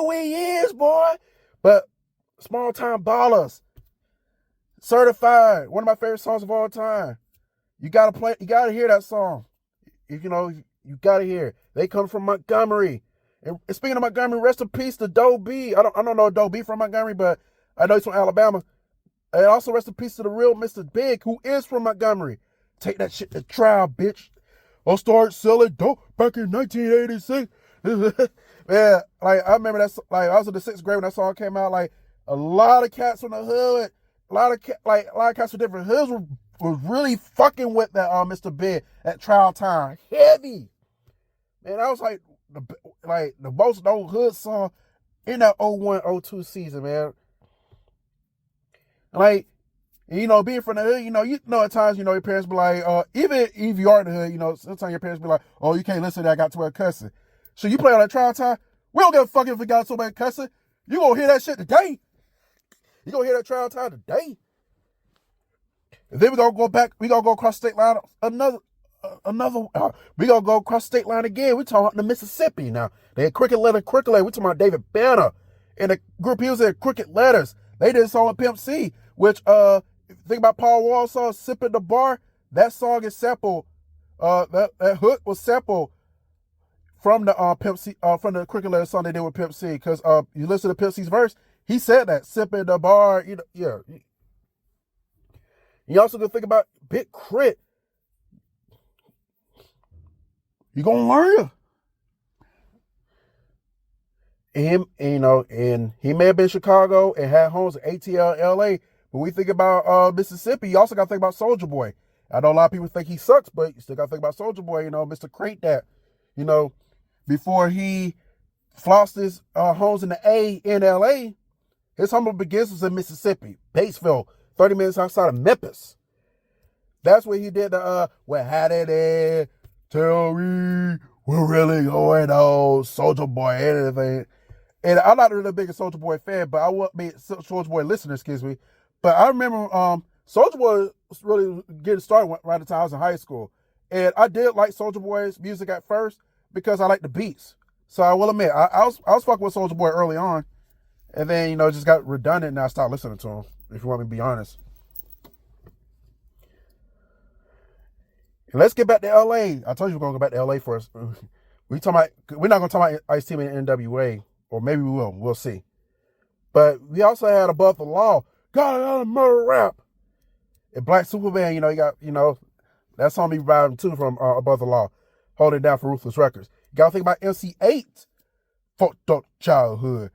we is, boy. But Small Time Ballers, Certified, one of my favorite songs of all time. You gotta hear that song. You know, you gotta hear it. They come from Montgomery. And speaking of Montgomery, rest in peace to Doe B. I don't know Doe B from Montgomery, but I know he's from Alabama. And also rest in peace to the real Mr. Big, who is from Montgomery. Take that shit to trial, bitch. I'll start selling dope back in 1986. Yeah, like I remember that. Like I was in the 6th grade when that song came out. Like a lot of cats from the hood, a lot of cats from different hoods was really fucking with that Mr. Big at trial time. Heavy, man. That was like the most known hood song in that 01-02 season, man. Like, you know, being from the hood, you know, at times, you know, your parents be like, even if you are in the hood, you know, sometimes your parents be like, oh, you can't listen to that, I got to cussing. So you play on that trial time, we don't give a fuck if we got so much cussing. You gonna hear that shit today. You gonna hear that trial time today. And then we gonna go across state line we gonna go across state line again. We talking about the Mississippi now. They had Cricket Letter. We talking about David Banner and the group he was in, Cricket Letters. They did a song with Pimp C, which think about Paul Wall's song "Sipping the Bar." That song is sampled. That hook was sampled from the Pimp C, from the Cricket Letter song they did with Pimp C. Because you listen to Pimp C's verse, he said that "Sipping the Bar." You know, yeah. You also can think about Big Crit. You gonna learn. And he may have been in Chicago and had homes in ATL, LA. But we think about Mississippi, you also got to think about Soulja Boy. I know a lot of people think he sucks, but you still got to think about Soulja Boy, you know, Mr. Crank that. You know, before he flossed his homes in the A in LA, his humble beginnings was in Mississippi, Batesville, 30 minutes outside of Memphis. That's where he did the, well, how did it tell me we're really going on, Soulja Boy, anything. And I'm not really the biggest Soulja Boy fan, but I would be Soulja Boy listener, excuse me. But I remember Soulja Boy was really getting started right at the time I was in high school. And I did like Soulja Boy's music at first because I like the beats. So I will admit, I was fucking with Soulja Boy early on. And then, you know, it just got redundant and I stopped listening to him, if you want me to be honest. And let's get back to LA. I told you we're going to go back to LA first. We're not going to talk about Ice-T and NWA. Or maybe we will. We'll see. But we also had Above the Law. Got a murder rap. And Black Superman, you know, you got, you know, that song be riding too from Above the Law. Holding down for Ruthless Records. You got to think about MC8. Fucked up childhood.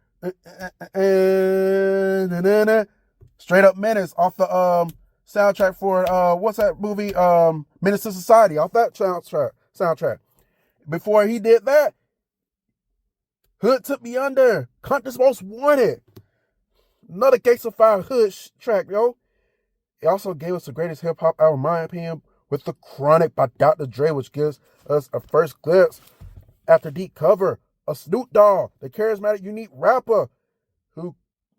Straight Up Menace off the soundtrack for, what's that movie? Menace to Society. Off that soundtrack. Before he did that, Hood Took Me Under, Compton's Most Wanted. Another Gangsta 5 Hood track, yo. It also gave us the greatest hip-hop album, in my opinion, with The Chronic by Dr. Dre, which gives us a first glimpse after Deep Cover of Snoop Dogg, the charismatic, unique rapper who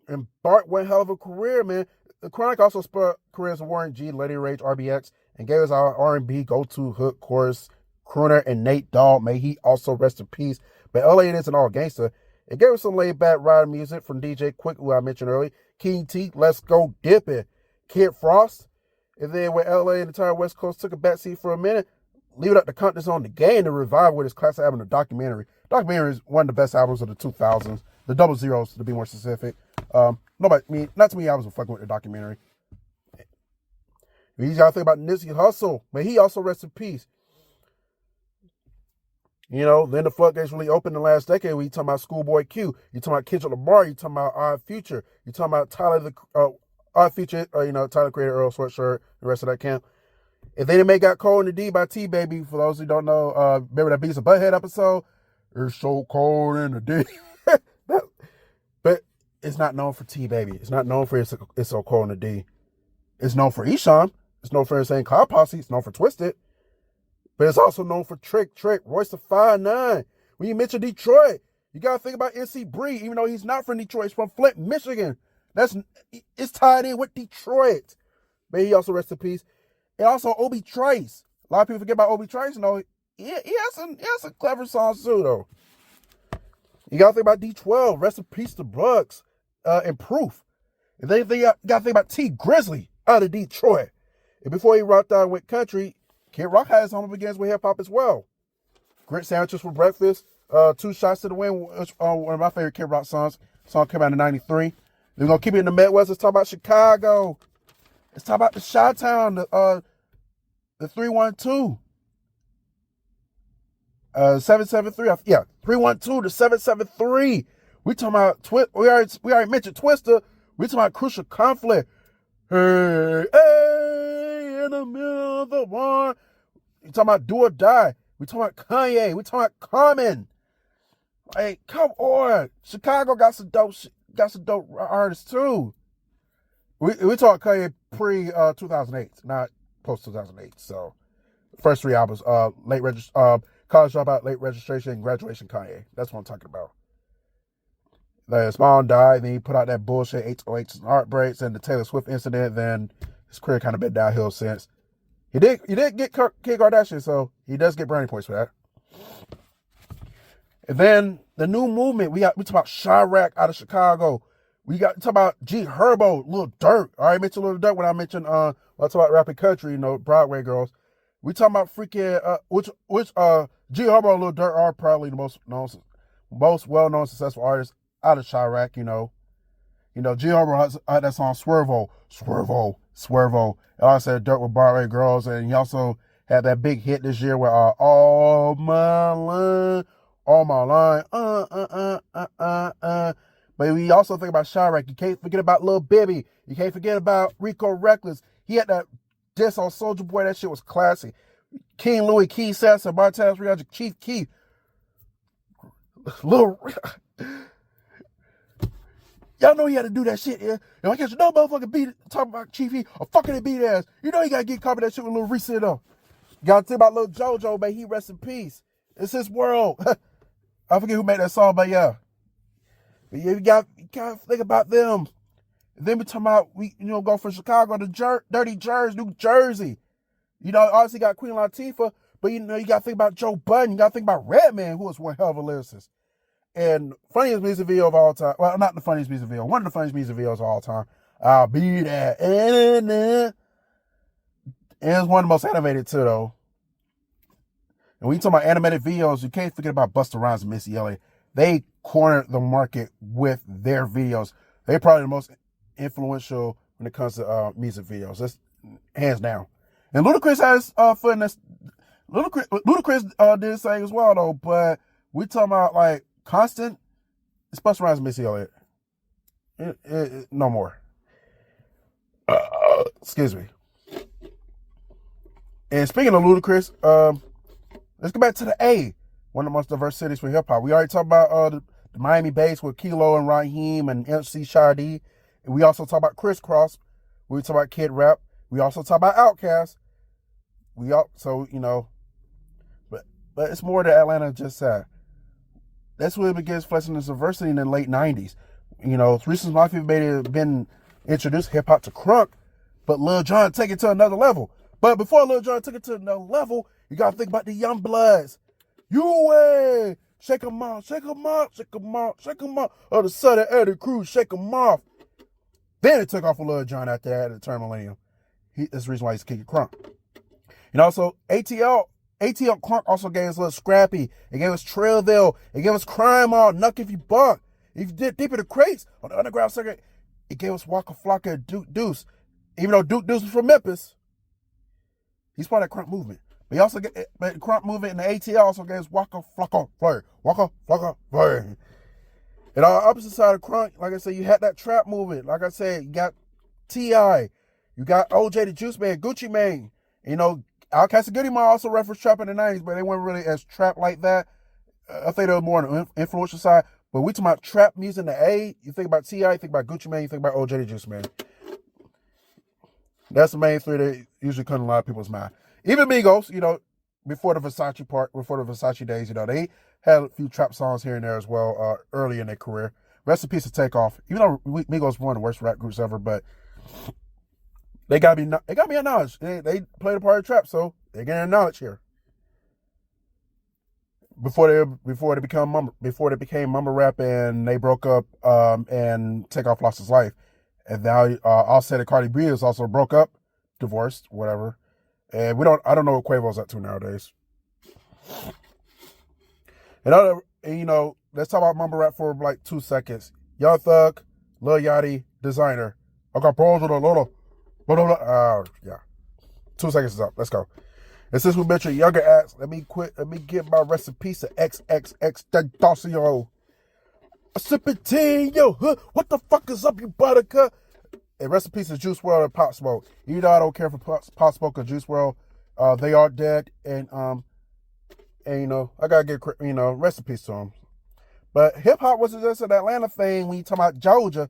embarked one hell of a career, man. The Chronic also spurred careers of Warren G, Lady Rage, RBX, and gave us our R&B go-to hook chorus crooner and Nate Dogg. May he also rest in peace. But LA it isn't all gangster. It gave us some laid-back rider music from DJ Quick, who I mentioned earlier. King T, Let's Go Dippin', Kid Frost. And then when LA and the entire West Coast took a backseat for a minute, leave it up to Compton's On the Game to revive with his classic album, The Documentary. Documentary is one of the best albums of the 2000s. The double zeros, to be more specific. Not to me, I was fucking with The Documentary. You gotta think about Nipsey Hussle, but he also rests in peace. Then the floodgates really opened in the last decade. When you talking about Schoolboy Q, you talking about Kendrick Lamar, you talking about Odd Future, you talking about Tyler Odd Future, Tyler Creator, Earl Sweatshirt, the rest of that camp. If they didn't make Got Cold in the D by T Baby, for those who don't know, remember that Beavis and Butthead episode? It's so cold in the D. But it's not known for T Baby. It's not known for It's So Cold in the D. It's known for Esham. It's known for Insane Cloud Posse. It's known for Twisted. But it's also known for Trick, Royce the 5'9". When you mention Detroit, you got to think about NC Bree, even though he's not from Detroit. He's from Flint, Michigan. It's tied in with Detroit. May he also rest in peace. And also Obi Trice. A lot of people forget about Obi Trice. He has some clever songs too, though. You got to think about D12. Rest in peace to Brooks and Proof. And then you got to think about T Grizzly out of Detroit. And before he rocked out and went country, Kid Rock had his home begins with hip hop as well. Grit Sandwiches for Breakfast, Two Shots to the Wind, one of my favorite Kid Rock songs. Song came out in '93. We're gonna keep it in the Midwest. Let's talk about Chicago. Let's talk about the Chi-Town, the 312. 773. 312 to 773. We talking about we already mentioned Twister. We talking about Crucial Conflict. Hey, in the middle of the war. We talking about Do or Die. We talking about Kanye. We talking about Common. Like, come on. Chicago got some dope artists too. We talk Kanye pre 2008, not post 2008. So first three albums, College Dropout, Late Registration, and Graduation Kanye. That's what I'm talking about. His mom died, then he put out that bullshit 808s and Heartbreaks and the Taylor Swift incident. Then his career kind of been downhill since. He did get Kim Kardashian, so he does get brownie points for that. And then the new movement, we talk about Chirac out of Chicago. We talk about G Herbo, Lil Durk. I already mentioned Lil Durk when I mentioned I talk about rapping country, Broadway girls. We talking about freaking which G Herbo and Lil Durk are probably the most well-known successful artists out of Chirac. G Herbo has that song Swervo. And I said Durk with Broadway girls, and he also had that big hit this year with All My Line. But we also think about Chirac. You can't forget about Lil Bibby. You can't forget about Rico Reckless. He had that diss on Soulja Boy. That shit was classic. King Louis, Keith Sasser, Bartez 300, Chief Keef. Y'all know he had to do that shit, yeah? And I catch no motherfucking beat talking about Chief Keef or fucking beat ass. You know he gotta get caught with that shit with Lil Reese though. You gotta think about Lil JoJo, man. He rest in peace. It's his world. I forget who made that song, but yeah. You gotta think about them. And then we talking about go from Chicago to Dirty Jersey, New Jersey. Obviously got Queen Latifah, but you gotta think about Joe Budden. You gotta think about Redman, who was one hell of a lyricist. And funniest music video of all time. Well, not the funniest music video. One of the funniest music videos of all time. I'll be there. And it's one of the most animated too, though. And when you talk about animated videos, you can't forget about Busta Rhymes and Missy Elliott. They cornered the market with their videos. They're probably the most influential when it comes to music videos. That's hands down. And Ludacris has foot in this. Ludacris did sing as well though, but we talking about like Constant. It's Busta Rhymes and Missy Elliott. No more. Excuse me. And speaking of Ludacris, let's go back to the A, one of the most diverse cities for hip hop. We already talked about the Miami base with Kilo and Raheem and MC Shadi. And we also talk about Criss Cross. We talk about Kid Rap. We also talk about Outkast. But it's more than Atlanta just said. That's where it begins flexing its diversity in the late 90s. Reasons Mafia been introduced hip hop to crunk, but Lil Jon take it to another level. But before Lil Jon took it to another level, you gotta think about the Young Bloods. Shake 'em off, shake 'em off, shake 'em off, shake 'em off. Oh, the Southern Eddie Crew, shake 'em off. Then it took off with Lil Jon after that at the turn millennium. That's the reason why he's kicking crunk. And also, ATL Crunk also gave us a little Scrappy. It gave us Trailville. It gave us Crime All, Nuck If You Buck. If you did Deep in the Crates on the Underground Circuit, it gave us Waka Flocka and Duke Deuce. Even though Duke Deuce was from Memphis, he's part of that crunk movement. But he also get but Crump movement in the ATL also gets Waka Flocka Flare. Waka Flocka Flare. And on the opposite side of Crunk, like I said, you had that trap movement. Like I said, you got T.I., you got OJ the Juice Man, Gucci Mane. You know, Outkast and Goody Mob also referenced trap in the 90s, but they weren't really as trap like that. I think they were more on the influential side. But we talking about trap music in the A, you think about T.I., you think about Gucci Mane, you think about OJ the Juice Man. That's the main three that usually come to a lot of people's mind. Even Migos, you know, before the Versace days, you know, they had a few trap songs here and there as well, early in their career. Rest in peace to Takeoff. Even though Migos were one of the worst rap groups ever, but they got me acknowledged. They played a part of trap, so they're getting acknowledged here. Before they became mumble rap and they broke up, and Takeoff lost his life. And now Offset and Cardi B is also broke up, divorced, whatever. And I don't know what Quavo's up to nowadays. And you know, let's talk about mumble rap for like 2 seconds. Young Thug, Lil Yachty, Designer. I got balls with a little. Yeah. 2 seconds is up. Let's go. And since we mentioned younger acts, let me give my rest in peace to XXX Tentacion. A sippin' tea, yo, huh? What the fuck is up, you buttercup? And rest in peace to Juice WRLD and Pop Smoke. Even though I don't care for Pop Smoke or Juice WRLD, they are dead, and you know, I gotta get, you know, rest in peace to them. But hip hop wasn't just an Atlanta thing. When you talking about Georgia,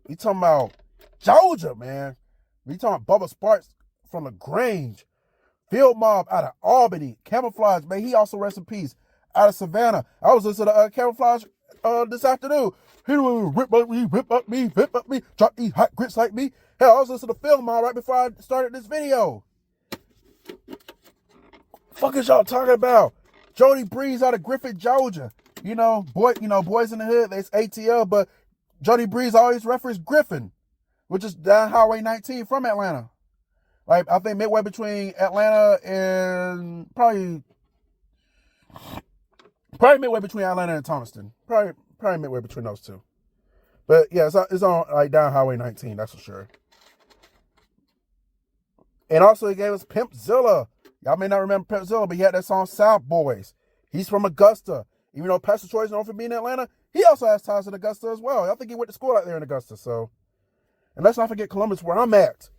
we talking about Georgia, man. We talking about Bubba Sparks from the Grange, Field Mob out of Albany, Camouflage, man. He also rest in peace out of Savannah. I was listening to Camouflage this afternoon. He would whip up me, drop these hot grits like me. Hell, I was listening to Field Mob right before I started this video. Fuck is y'all talking about? Jody Breeze out of Griffin, Georgia. You know, Boys in the Hood, it's ATL, but Jody Breeze always referenced Griffin, which is down Highway 19 from Atlanta. Like, I think midway between Atlanta and probably midway between Atlanta and Thomaston. Probably midway between those two. But yeah, it's on like down Highway 19, that's for sure. And also he gave us Pimpzilla. Y'all may not remember Pimpzilla, but he had that song South Boys. He's from Augusta. Even though Pastor Troy's known for being in Atlanta, he also has ties in Augusta as well. I think he went to school out there in Augusta. So, and let's not forget Columbus, where I'm at.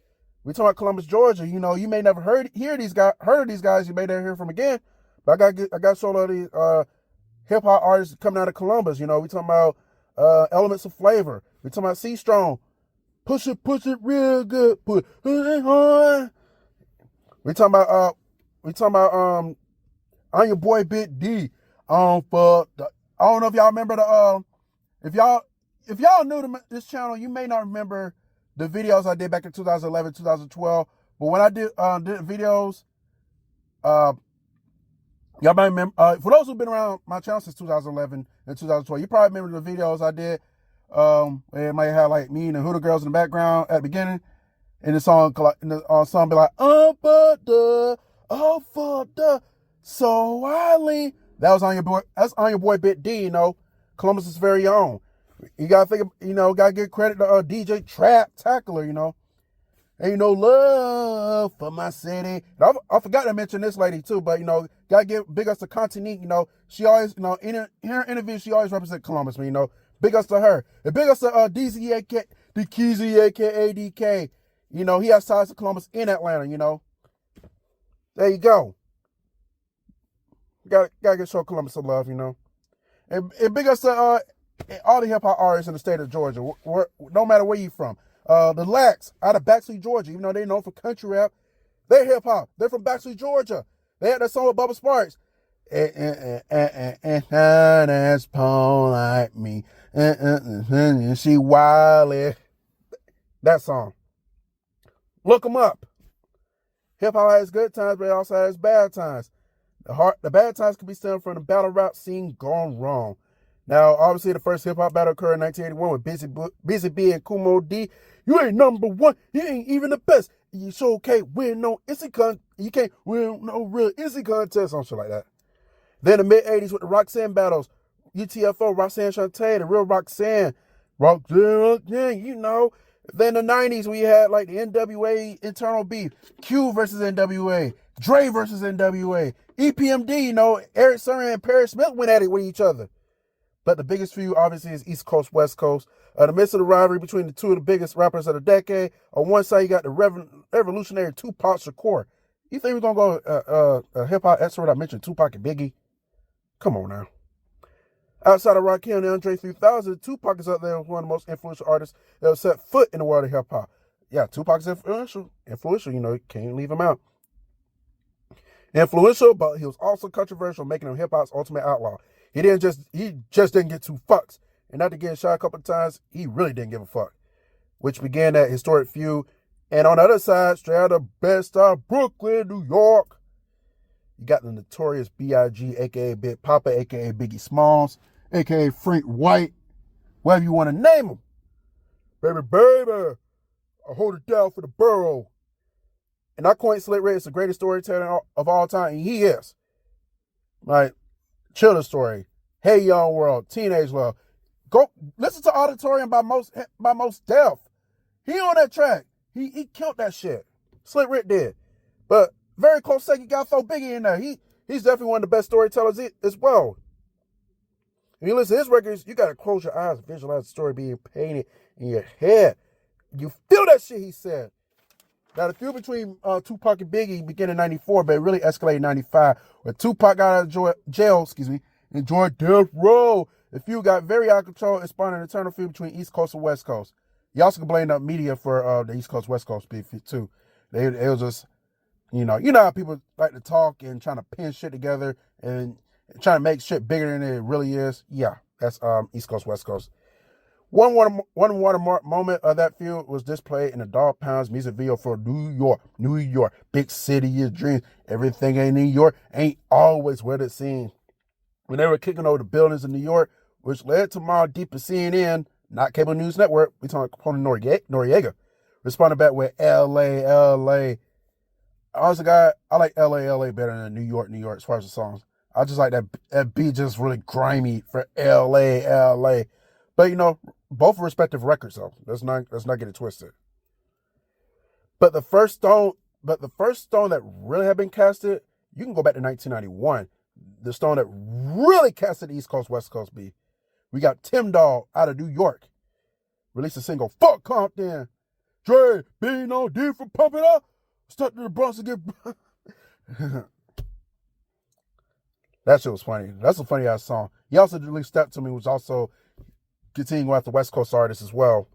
We talking about Columbus, Georgia. You know, you may never heard of these guys. You may never hear from again. But I got so of these hip hop artists coming out of Columbus. You know, we talking about Elements of Flavor. We talking about C Strong. Push it real good. Put it on. We talking about I'm your boy Big D. I don't know if y'all remember if y'all new to this channel, you may not remember the videos I did back in 2011, 2012. But when I did videos, y'all might remember. For those who've been around my channel since 2011 and 2012, you probably remember the videos I did. It might have like me and the Hooter Girls in the background at the beginning, and the song be like, for the so I lean. That was on your boy. That's on your boy Big D. You know, Columbus' very own. You gotta think. Gotta give credit to DJ Trap Tackler. You know, ain't no love for my city. And I forgot to mention this lady too, but gotta give big ups to Continente. She always, in her interviews, she always represent Columbus. But big ups to her. And big ups to DZ aka DK. He has ties to Columbus in Atlanta. There you go. Gotta show Columbus some love, And big ups to all the hip hop artists in the state of Georgia, no matter where you from. The Lax out of Baxley, Georgia, even though they're known for country rap, they're hip hop. They're from Baxley, Georgia. They had that song with Bubba Sparks. And that's Paul like me. And she wildly. That song. Look them up. Hip hop has good times, but it also has bad times. The bad times can be stemming from the battle rap scene gone wrong. Now, obviously, the first hip hop battle occurred in 1981 with Busy B and Kumo D. You ain't number one. You ain't even the best. You sure can't win no You can't win no real instant contest, something like that. Then the mid 80s with the Roxanne battles, UTFO, Roxanne Shante, the real Roxanne, Then the 90s, we had like the NWA internal beef, Q versus NWA, Dre versus NWA, EPMD, Eric Sermon and Perry Smith went at it with each other. But the biggest feud, obviously, is East Coast, West Coast. In the midst of the rivalry between the two of the biggest rappers of the decade, on one side, you got the revolutionary Tupac Shakur. You think we're going to go hip-hop expert? I mentioned Tupac and Biggie. Come on now. Outside of Rakim and Andre 3000, Tupac is up there as one of the most influential artists that have set foot in the world of hip-hop. Yeah, Tupac's influential. You can't leave him out. Influential, but he was also controversial, making him hip-hop's ultimate outlaw. He just didn't get two fucks. And after getting shot a couple of times, he really didn't give a fuck. Which began that historic feud. And on the other side, straight out of Bed-Stuy, Brooklyn, New York, you got the notorious B.I.G., a.k.a. Big Papa, a.k.a. Biggie Smalls, a.k.a. Frank White, whatever you want to name him. Baby, I hold it down for the borough. And I coined Slick Rick as the greatest storyteller of all time, and he is. Like, Children's Story, Hey Young World, Teenage Love. Go listen to Auditorium by Most Def. He on that track. He killed that shit. Slick Rick did. But very close second, got throw Biggie in there. He's definitely one of the best storytellers as well. When you listen to his records, you gotta close your eyes and visualize the story being painted in your head. You feel that shit he said. Now, the feud between Tupac and Biggie began in 94, but it really escalated in 95. When Tupac got out of jail, and joined Death Row, the feud got very out of control and spawned an eternal feud between East Coast and West Coast. You also can blame the media for the East Coast, West Coast beef, too. It was just, you know how people like to talk and trying to pin shit together and trying to make shit bigger than it really is. Yeah, that's East Coast, West Coast. One watermark moment of that feud was displayed in the Dog Pound's music video for New York, big city of dreams. Everything in New York ain't always what it seems. When they were kicking over the buildings in New York, which led to Mal Deep of CNN, not Cable News Network, we talking Capone Noriega, responded back with LA. Honestly, guy, I like LA better than New York as far as the songs. I just like that beat just really grimy for LA. But both respective records though. Let's not get it twisted. But the first stone that really had been casted, you can go back to 1991. The stone that really casted East Coast, West Coast beef. We got Tim Dog out of New York. Released a single, Fuck Compton. Dre, being on D for Pump It Up. Stuck to the Bronx to get... That shit was funny. That's a funny ass song. He also released Step to Me, which also continuing with the West Coast artists as well.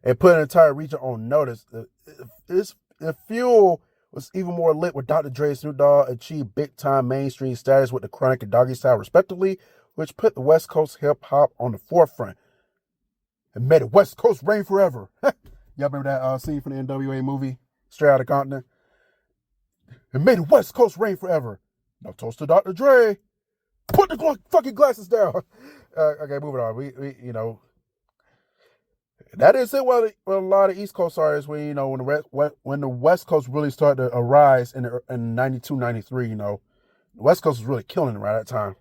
And put an entire region on notice. The fuel was even more lit with Dr. Dre and Snoop Dogg achieved big-time mainstream status with the Chronic and Doggy Style, respectively, which put the West Coast hip-hop on the forefront and made it West Coast reign forever. Y'all remember that scene from the NWA movie, Straight Outta Compton? It made it West Coast reign forever. Now toast to Dr. Dre. Put the fucking glasses down. Okay, moving on. We that is it with a lot of East Coast artists when the West Coast really started to arise in 92, 93, the West Coast was really killing it right at that time.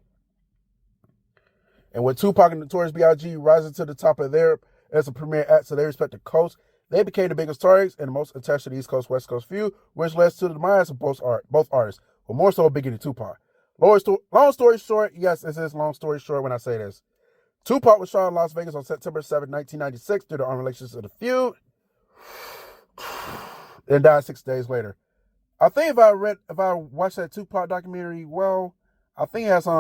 And with Tupac and Notorious B.I.G. rising to the top of their as a premier acts of their respective coast, they became the biggest targets and the most attached to the East Coast West Coast feud, which led to the demise of both artists, but more so Biggie and Tupac. Long story short, yes, this is long story short when I say this. Tupac was shot in Las Vegas on September 7, 1996 due to unrelations of the feud and died 6 days later. I think if I watched that Tupac documentary I think it has had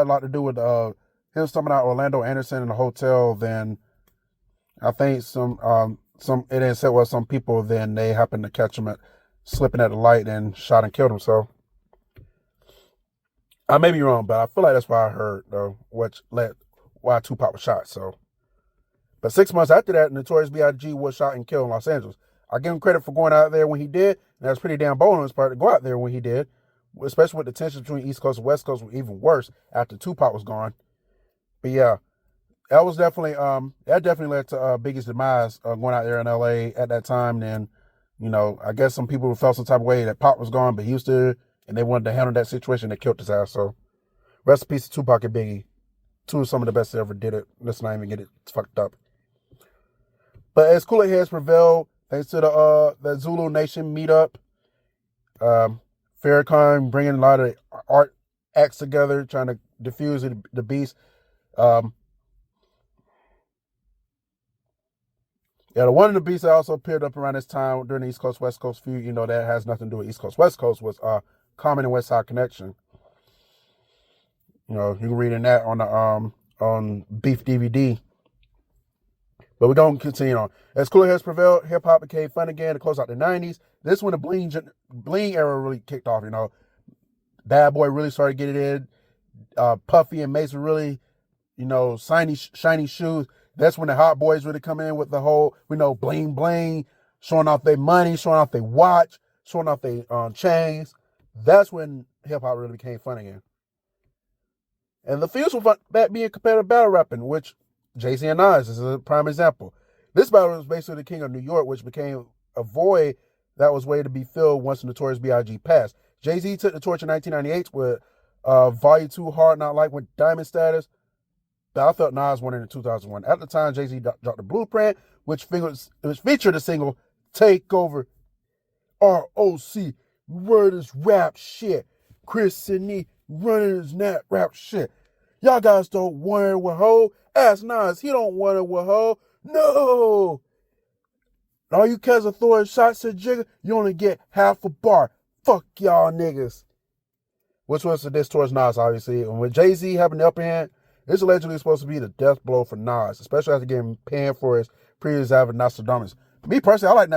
a lot to do with him talking about Orlando Anderson in the hotel. Then I think it didn't say some people then they happened to catch him slipping at the light and shot and killed himself. I may be wrong, but I feel like that's what I heard though, why Tupac was shot. So, but 6 months after that, Notorious B.I.G. was shot and killed in Los Angeles. I give him credit for going out there when he did, and that's pretty damn bold on his part to go out there when he did, especially with the tension between East Coast and West Coast were even worse after Tupac was gone. But yeah, that was definitely that definitely led to Biggie's demise going out there in L.A. at that time. And I guess some people felt some type of way that Pop was gone, but he used to, and they wanted to handle that situation. They killed his ass. So rest in peace to Tupac and Biggie. Two of some of the best that ever did it. Let's not even get it fucked up. But as cooler heads prevailed, thanks to the Zulu Nation meetup, Farrakhan bringing a lot of art acts together, trying to diffuse the beast. The one of the beasts that also appeared up around this time during the East Coast West Coast feud, that has nothing to do with East Coast West Coast, was Common and West Side Connection. You can read in that on the on Beef DVD. But we're going to continue on. As cooler heads prevailed, hip hop became fun again to close out the 90s. This when the bling era really kicked off. Bad Boy really started getting in. Puffy and Mace were really, shiny shoes. That's when the hot boys really come in with the whole, bling bling, showing off their money, showing off their watch, showing off their chains. That's when hip hop really became fun again. And the feels were back being competitive battle rapping, which Jay-Z and Nas is a prime example. This battle was basically the King of New York, which became a void that was waiting to be filled once Notorious B.I.G. passed. Jay-Z took the torch in 1998 with Volume 2 Hard Not Like with Diamond status. But I felt Nas won in 2001. At the time, Jay-Z dropped the Blueprint, which featured the single Takeover. ROC, word is rap shit. Chris and E running his rap shit. Y'all guys don't want it with Ho. Ask Nas, he don't want it with Ho. No! All you cats are throwing shots at Jigga, you only get half a bar. Fuck y'all niggas. Which was a diss towards Nas, obviously. And with Jay-Z having the upper hand, it's allegedly supposed to be the death blow for Nas, especially after getting panned for his previous album, Nostradamus. Me personally, I like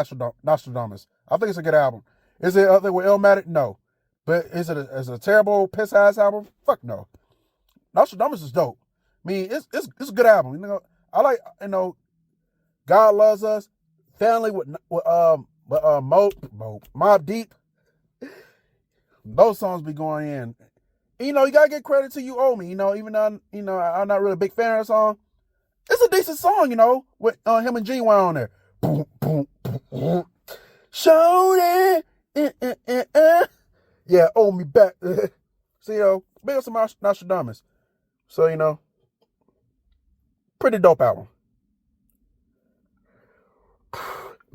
Nostradamus. I think it's a good album. Is it up there with Illmatic? No. But is it a terrible piss-ass album? Fuck no. Nostradamus is dope. I mean, it's a good album. I like, God Loves Us, Family with Mobb Deep. Those songs be going in. You gotta get credit to You Owe Me. Even though I'm not really a big fan of the song, it's a decent song. With him and G-Wine on there. Boom, boom, boom. Show it. Yeah, owe me back. So big up some Nostradamus. So pretty dope album.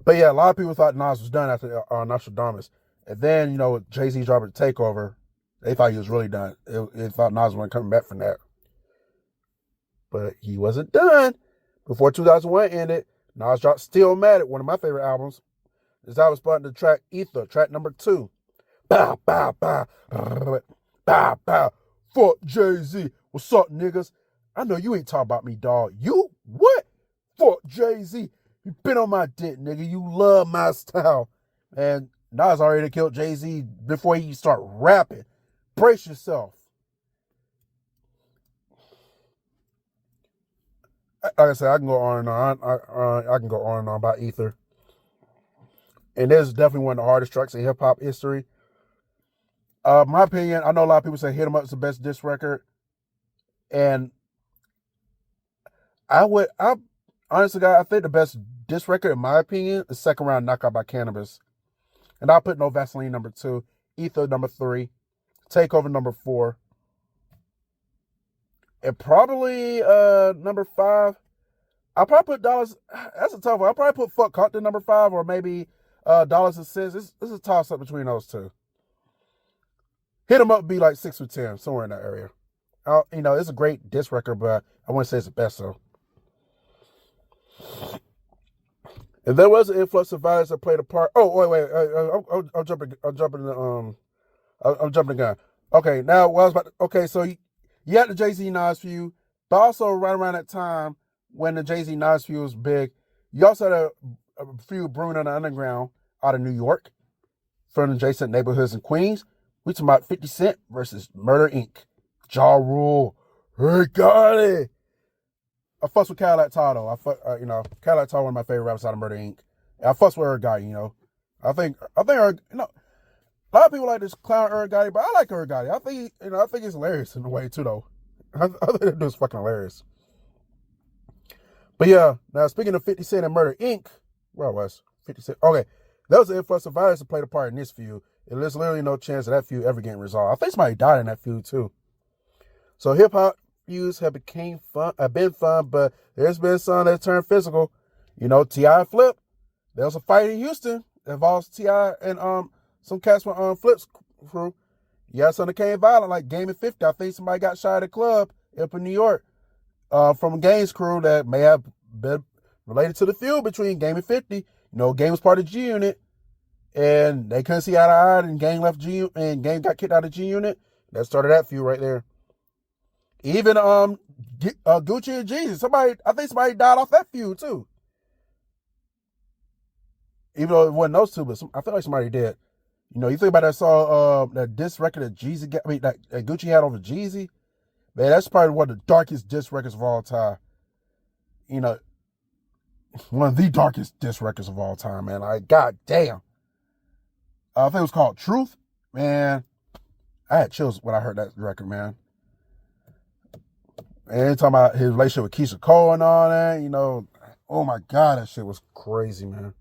But yeah, a lot of people thought Nas was done after Nostradamus. And then, Jay-Z dropped the Takeover. They thought he was really done. They thought Nas wasn't coming back from that. But he wasn't done. Before 2001 ended, Nas dropped Stillmatic, one of my favorite albums. This album spotted the track Ether, track number 2. Bow, bow, bow. Bow, bow. Fuck Jay-Z. What's up, niggas? I know you ain't talking about me, dog. You? What? Fuck Jay-Z. You been on my dick, nigga. You love my style. And Nas already killed Jay-Z before he start rapping. Brace yourself. Like I said, I can go on and on. I can go on and on about Ether. And this is definitely one of the hardest tracks in hip-hop history. My opinion, I know a lot of people say Hit 'Em Up is the best diss record. And honestly, guys, I think the best diss record, in my opinion, is Second Round Knockout by Cannabis. And I'll put No Vaseline number 2, Ether number 3, Takeover number 4. And probably number 5, I'll probably put Dollars. That's a tough one. I'll probably put Fuck Compton number 5, or maybe Dollars and Cents. This is a toss up between those two. Hit 'Em Up be like 6 or 10, somewhere in that area. It's a great diss record, but I wouldn't say it's the best though. And there was an influx of violence that played a part. Oh wait, I'm jumping the gun. Okay, now what I was about to, okay, so you had the Jay-Z Nas feud, but also right around that time when the Jay-Z Nas feud was big, you also had a feud brewing on the underground out of New York from adjacent neighborhoods in Queens. We talking about 50 Cent versus Murder Inc. Ja Rule. Hey, got it. I fuss with Cadillac Todd though. Cadillac Todd, one of my favorite rappers out of Murder Inc. And I fuss with her guy, I think her, a lot of people like this clown Ur Gotti, but I like Ur Gotti. I think it's hilarious in a way too, though. I think that dude's fucking hilarious. But yeah, now speaking of 50 Cent and Murder Inc., where I was 50 Cent. Okay, that was an influx of violence that played a part in this feud. And there's literally no chance of that feud ever getting resolved. I think somebody died in that feud too. So hip hop feuds have been fun, but there's been some that turned physical. You know, T.I. and Flip. There was a fight in Houston that involves T.I. and some cats from Flip's crew. Yeah, something came violent, like Game of 50. I think somebody got shot at a club up in New York from a Game's crew that may have been related to the feud between Game and 50. You know, Game was part of G Unit, and they couldn't see eye to eye, and Game left G, and Game got kicked out of G Unit. That started that feud right there. Even Gucci and Jesus, I think somebody died off that feud too. Even though it wasn't those two, but I feel like somebody did. You know, you think about that song, that diss record that Jeezy got, that Gucci had over Jeezy. Man, that's probably one of the darkest diss records of all time. You know, one of the darkest diss records of all time, man. Like, god damn. I think it was called Truth. Man, I had chills when I heard that record, man. And talking about his relationship with Keisha Cole and all that, you know, oh my god, that shit was crazy, man.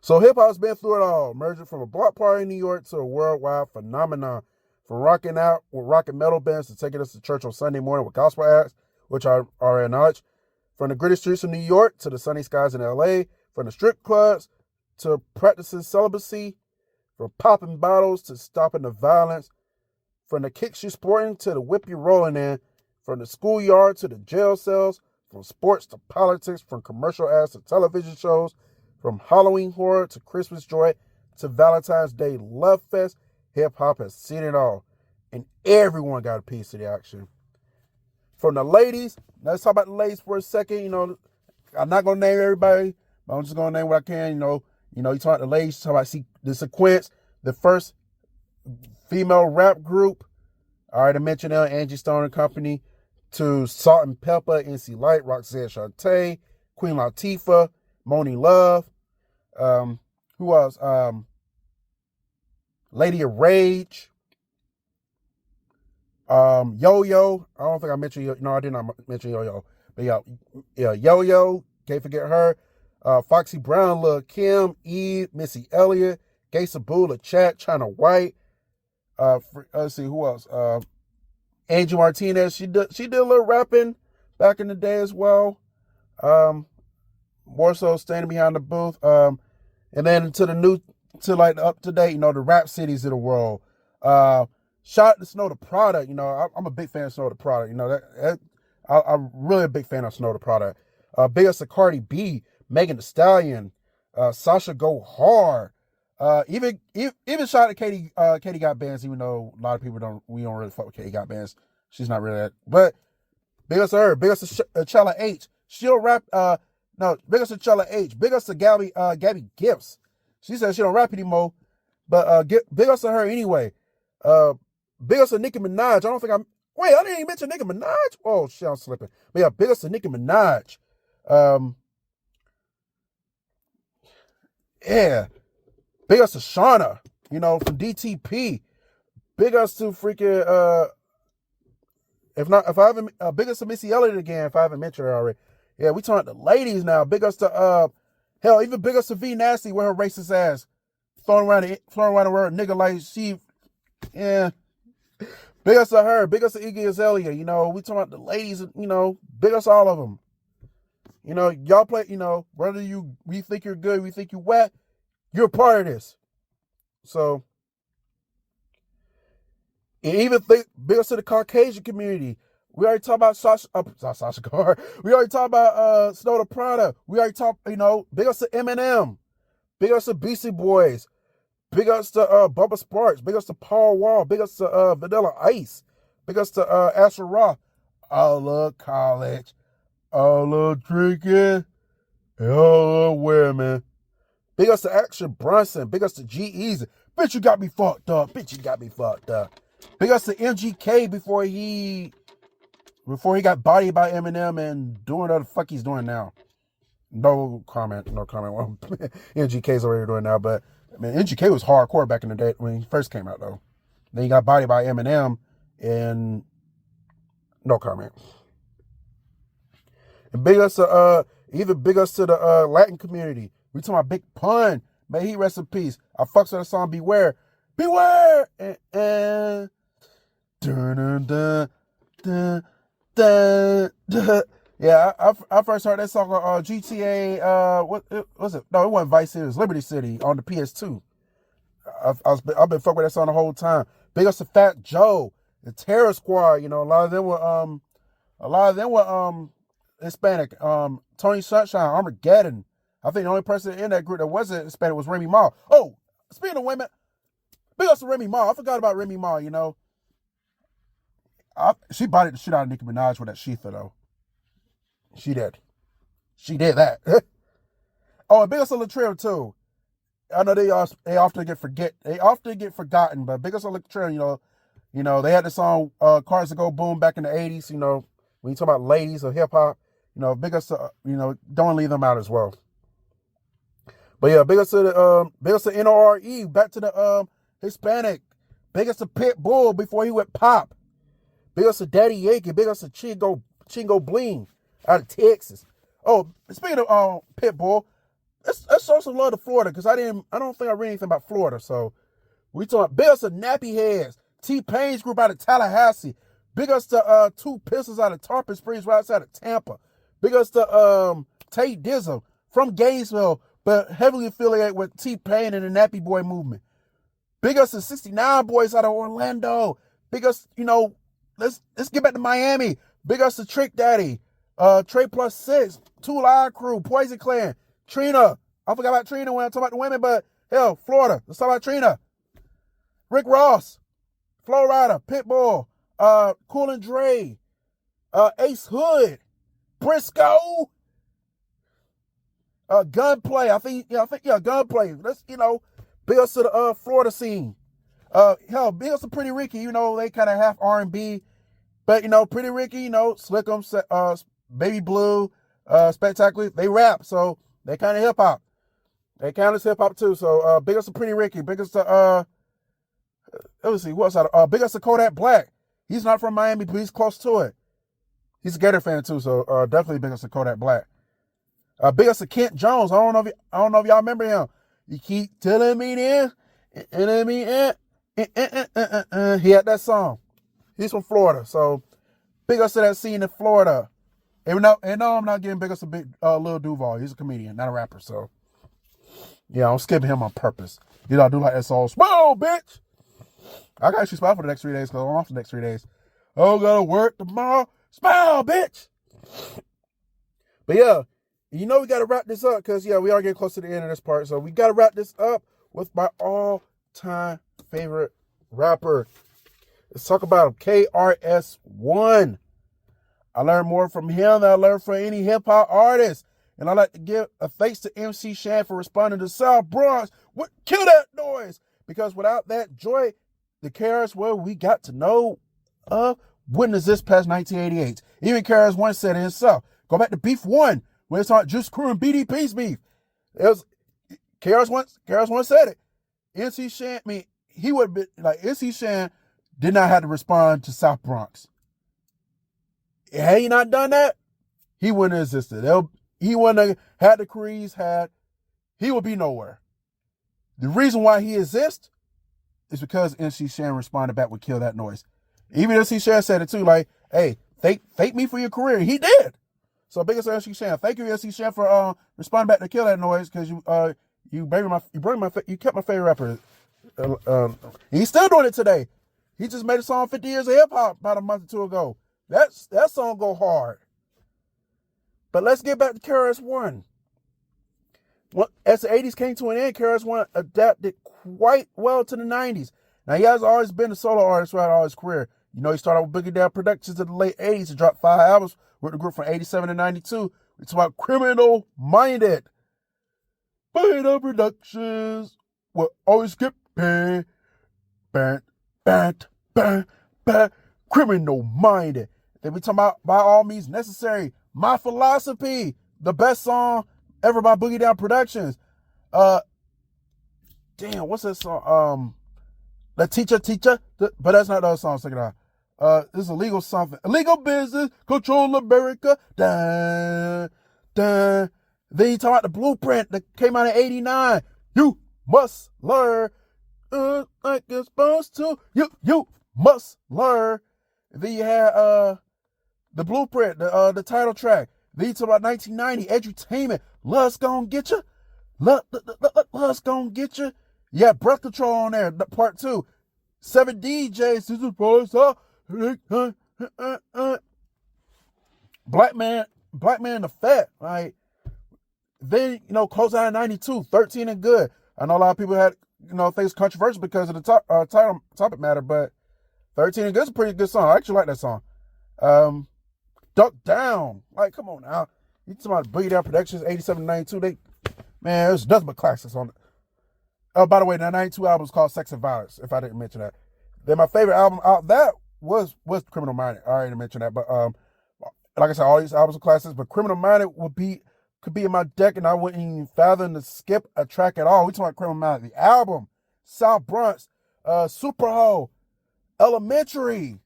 So hip-hop's been through it all, merging from a block party in New York to a worldwide phenomenon. From rocking out with rock and metal bands to taking us to church on Sunday morning with gospel acts, which I already acknowledged. From the gritty streets of New York to the sunny skies in L.A., from the strip clubs to practicing celibacy, from popping bottles to stopping the violence, from the kicks you're sporting to the whip you're rolling in, from the schoolyard to the jail cells, from sports to politics, from commercial ads to television shows, from Halloween horror to Christmas joy to Valentine's Day love fest, hip-hop has seen it all. And everyone got a piece of the action. From the ladies, let's talk about the ladies for a second. You know, I'm not going to name everybody, but I'm just going to name what I can. You talk about the ladies, talk about the Sequence, the first female rap group. I already mentioned Angie Stone and Company, to Salt and Pepper, NC Light, Roxanne Shante, Queen Latifah, Moni Love. Who else? Lady of Rage. Yo-Yo. I don't think I mentioned Yo. No, I did not mention Yo-Yo. But yeah, Yo-Yo. Can't forget her. Foxy Brown, Lil' Kim, Eve, Missy Elliott, Gay Sabula, Chat, China White. Let's see, who else? Angel Martinez. She did a little rapping back in the day as well. More so standing behind the booth. And then to like up to date, the rap cities of the world. Shout out to Snow the Product. I'm a big fan of Snow the Product. I'm really a big fan of Snow the Product. Big ups to Cardi B, Megan Thee Stallion, Sasha Go Hard. Even shout out to Katie Got Bands, even though a lot of people don't really fuck with Katie Got Bands. She's not really that. But big ups to her. Big ups to Chella H. She'll rap. Big ups to Chella H. Big ups to Gabby Gibbs. She says she don't rap anymore, but big ups to her anyway. Big ups to Nicki Minaj. I didn't even mention Nicki Minaj. Oh shit, I'm slipping. But yeah, big ups to Nicki Minaj. Yeah. Big ups to Shauna, from DTP. Big ups to freaking big ups to Missy Elliott again, if I haven't mentioned her already. Yeah, we talking to the ladies now. Big ups to even big ups to V Nasty with her racist ass. Throwing around the word nigga like she, yeah. Big ups to her. Big ups to Iggy Azalea. We talking about the ladies. Big ups to all of them. Y'all play. Whether we think you're good, we think you wet, you're a part of this. So, and even big ups to the Caucasian community. We already talked about Sasha Gar. We already talked about Snow the Prada. We already talked. Big ups to Eminem. Big ups to Beastie Boys. Big ups to Bubba Sparks. Big ups to Paul Wall. Big ups to Vanilla Ice. Big ups to Asher Roth. I love college. I love drinking. I love women. Big ups to Action Bronson. Big ups to G-Eazy. Bitch, you got me fucked up. Bitch, you got me fucked up. Big ups to MGK before he got bodied by Eminem and doing what the fuck he's doing now. No comment. Well, MGK's already doing now, but MGK was hardcore back in the day when he first came out, though. Then he got bodied by Eminem, and no comment. And big ups to the Latin community. We talking about Big Pun. May he rest in peace. I fucks with the song Beware. Beware! And dun, dun, dun, dun, dun, dun, Yeah, I first heard that song on GTA. What was it? No, it wasn't Vice City. It was Liberty City on the PS2. I've been fucking with that song the whole time. Big ups to Fat Joe, the Terror Squad. You know, a lot of them were Hispanic. Tony Sunshine, Armageddon. I think the only person in that group that wasn't Hispanic was Remy Ma. Oh, speaking of women, big ups to Remy Ma. I forgot about Remy Ma. You know, she bodied the shit out of Nicki Minaj with that Sheetha though. She did. She did that. Oh, and big ups to Latrell too. I know they often get forgotten, but big ups to Latrell. You know they had the song "Cars That Go Boom" back in the '80s. You know, when you talk about ladies of hip hop, you know, big ups to don't leave them out as well. But yeah, big ups to NORE. Back to the Hispanic. Big ups to Pitbull before he went pop. Big ups to Daddy Yankee. Big ups to Chingo Bling out of Texas. Oh, speaking of Pitbull, let's show some love to Florida because I don't think I read anything about Florida. So we talking big ups to Nappy Heads, T-Pain's group out of Tallahassee. Big ups to Two Pistols out of Tarpon Springs right outside of Tampa. Big ups to Tate Dizzle from Gainesville, but heavily affiliated with T-Pain and the Nappy Boy movement. Big ups to 69 Boys out of Orlando. Big ups, let's get back to Miami. Big ups to Trick Daddy, Trey Plus 6, Two Live Crew, Poison Clan, Trina. I forgot about Trina when I talk about the women, but hell, Florida. Let's talk about Trina. Rick Ross, Flo Rida, Pitbull, Cool and Dre, Ace Hood, Briscoe, Gunplay. I think Gunplay. Let's big ups to the Florida scene. Hell, big ups to Pretty Ricky. They kind of half R&B, but Pretty Ricky, Slickum, Baby Blue, Spectacular. They rap, so they kind of hip hop. They count as hip hop too. So big ups to Pretty Ricky. Big ups to let's see, what's that? Big ups to Kodak Black. He's not from Miami, but he's close to it. He's a Gator fan too, so definitely big ups to Kodak Black. Big ups to Kent Jones. I don't know if y'all remember him. You keep telling me this, telling me he had that song. He's from Florida, so big ups to that scene in Florida. And no, I'm not giving big ups to Lil Duval. He's a comedian, not a rapper. So yeah, I'm skipping him on purpose. I do like that song. Smile, bitch. I can actually smile for the next 3 days because I'm off the next 3 days. Oh, gotta work tomorrow. Smile, bitch. But yeah, we gotta wrap this up because we are getting close to the end of this part. So we gotta wrap this up with my all-time favorite rapper. Let's talk about him, KRS-One. I learned more from him than I learned from any hip-hop artist. And I'd like to give a thanks to MC Shan for responding to South Bronx. Kill that noise! Because without that joy, the KRS-One we got to know of wouldn't exist past 1988. Even KRS-One said it himself. Go back to Beef 1, when it's on Juice Crew and BDP's beef. It was KRS-One said it. MC Shan, he would have been like, MC Shan did not have to respond to South Bronx. Had he not done that, he wouldn't have existed. He wouldn't have had the career he's had. He would be nowhere. The reason why he exists is because MC Shan responded back with Kill That Noise. Even MC Shan said it too, like, hey, thank me for your career. He did. So big ups to MC Shan. Thank you, MC Shan, for responding back to Kill That Noise, because you kept my favorite rapper. He's still doing it today. He just made a song 50 years of hip hop about a month or two ago. That song go hard. But let's get back to KRS-One. As the 80s came to an end, KRS-One adapted quite well to the 90s. Now, he has always been a solo artist throughout all his career. He started with Boogie Down Productions in the late 80s and dropped 5 albums with the group from 87 to 92. It's about Criminal Minded. Boogie Down Productions will always get paid. Criminal Minded. Then we talking about By All Means Necessary. My Philosophy, the best song ever by Boogie Down Productions. What's that song? The Teacher, but that's not the other song. Check it out. This is illegal something. Illegal business, control America. Dun, dun. Then you talk about the Blueprint that came out in 89. You must learn like you're supposed to. You must learn. And then you had The Blueprint, the title track. Then you talk about 1990, Edutainment, Love's Gonna Get You. Love's Gonna Get You. Yeah, Breath Control on there, part 2. 7 DJs, this is Black Man the Fat. Like, then, close out in 92, 13 and Good. I know a lot of people had, things controversial because of the topic matter, but 13 and Good is a pretty good song. I actually like that song. Duck Down. Like, come on now. You talking about Boogie Down Productions, 87 92. There's nothing but classics on it. Oh, by the way, the 92 album is called Sex and Violence, if I didn't mention that. Then my favorite album out that was Criminal Minded. I already mentioned that, but like I said, all these albums are classics, but Criminal Minded could be in my deck, and I wouldn't even fathom to skip a track at all. We talking about Criminal Minded, the album, South Bronx, Superho, Elementary.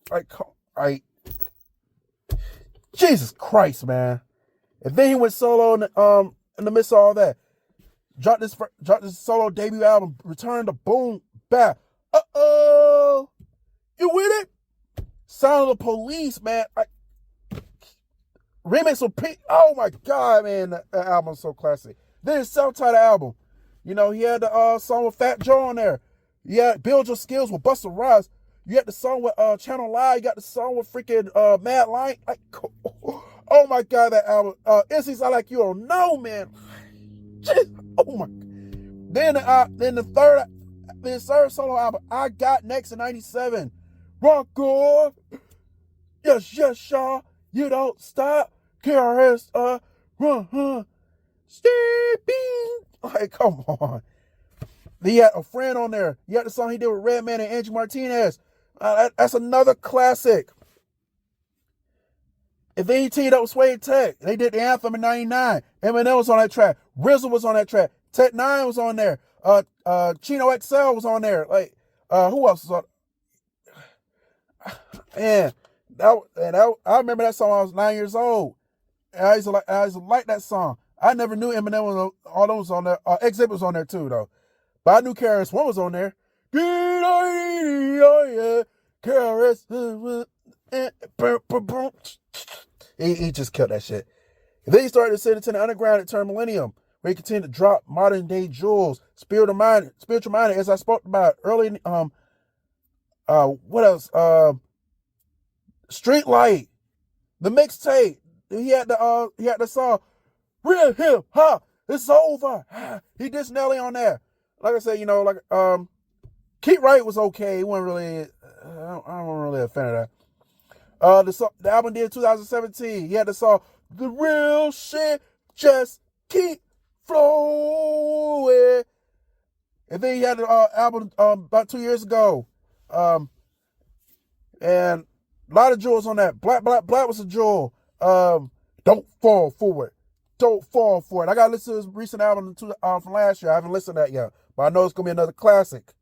Like, Jesus Christ, man. And then he went solo in the midst of all that. Dropped this solo debut album, Return to Boom Bap. Uh-oh. You with it? Sound of the Police, man. Remix of Pink. Oh my God, man. That album's so classic. Then his self-titled album. He had the song with Fat Joe on there. Yeah, Build Your Skills with Busta Rhymes. You got the song with Channel Live. You got the song with freaking Mad Lion. Oh my God, that album. Instincts I Like You Don't Know, man. Oh my. Then the third solo album, I Got Next in 97. Rock on. Yes, y'all. You don't stop. KRS, stepping. Like, come on. He had A Friend on there. You had the song he did with Redman and Angie Martinez. That's another classic. And then he teamed up with Sway Tech. They did the anthem in 99. Eminem was on that track. RZA was on that track. Tech Nine was on there. Chino XL was on there. Like, who else was on? Man, I remember that song when I was 9 years old. And I used to like that song. I never knew Eminem was all those on there. Exert was on there too, though. But I knew KRS-One was on there. KRS. He just killed that shit. And then he started ascending to the underground at Turn Millennium, where he continued to drop modern day jewels, spiritual minded, as I spoke about early. What else? Street Light, the mixtape. He had the song Real Hip Hop. It's over. He did Nelly on there. Like I said, Keith Wright was okay. He wasn't really. I wasn't really a fan of that. The album did 2017. He had the song The Real Shit Just Keep Flowing. And then he had the album about 2 years ago. And a lot of jewels on that. Black was a jewel. Don't Fall For It. Don't Fall For It. I got to listen to his recent album from last year. I haven't listened to that yet. But I know it's going to be another classic.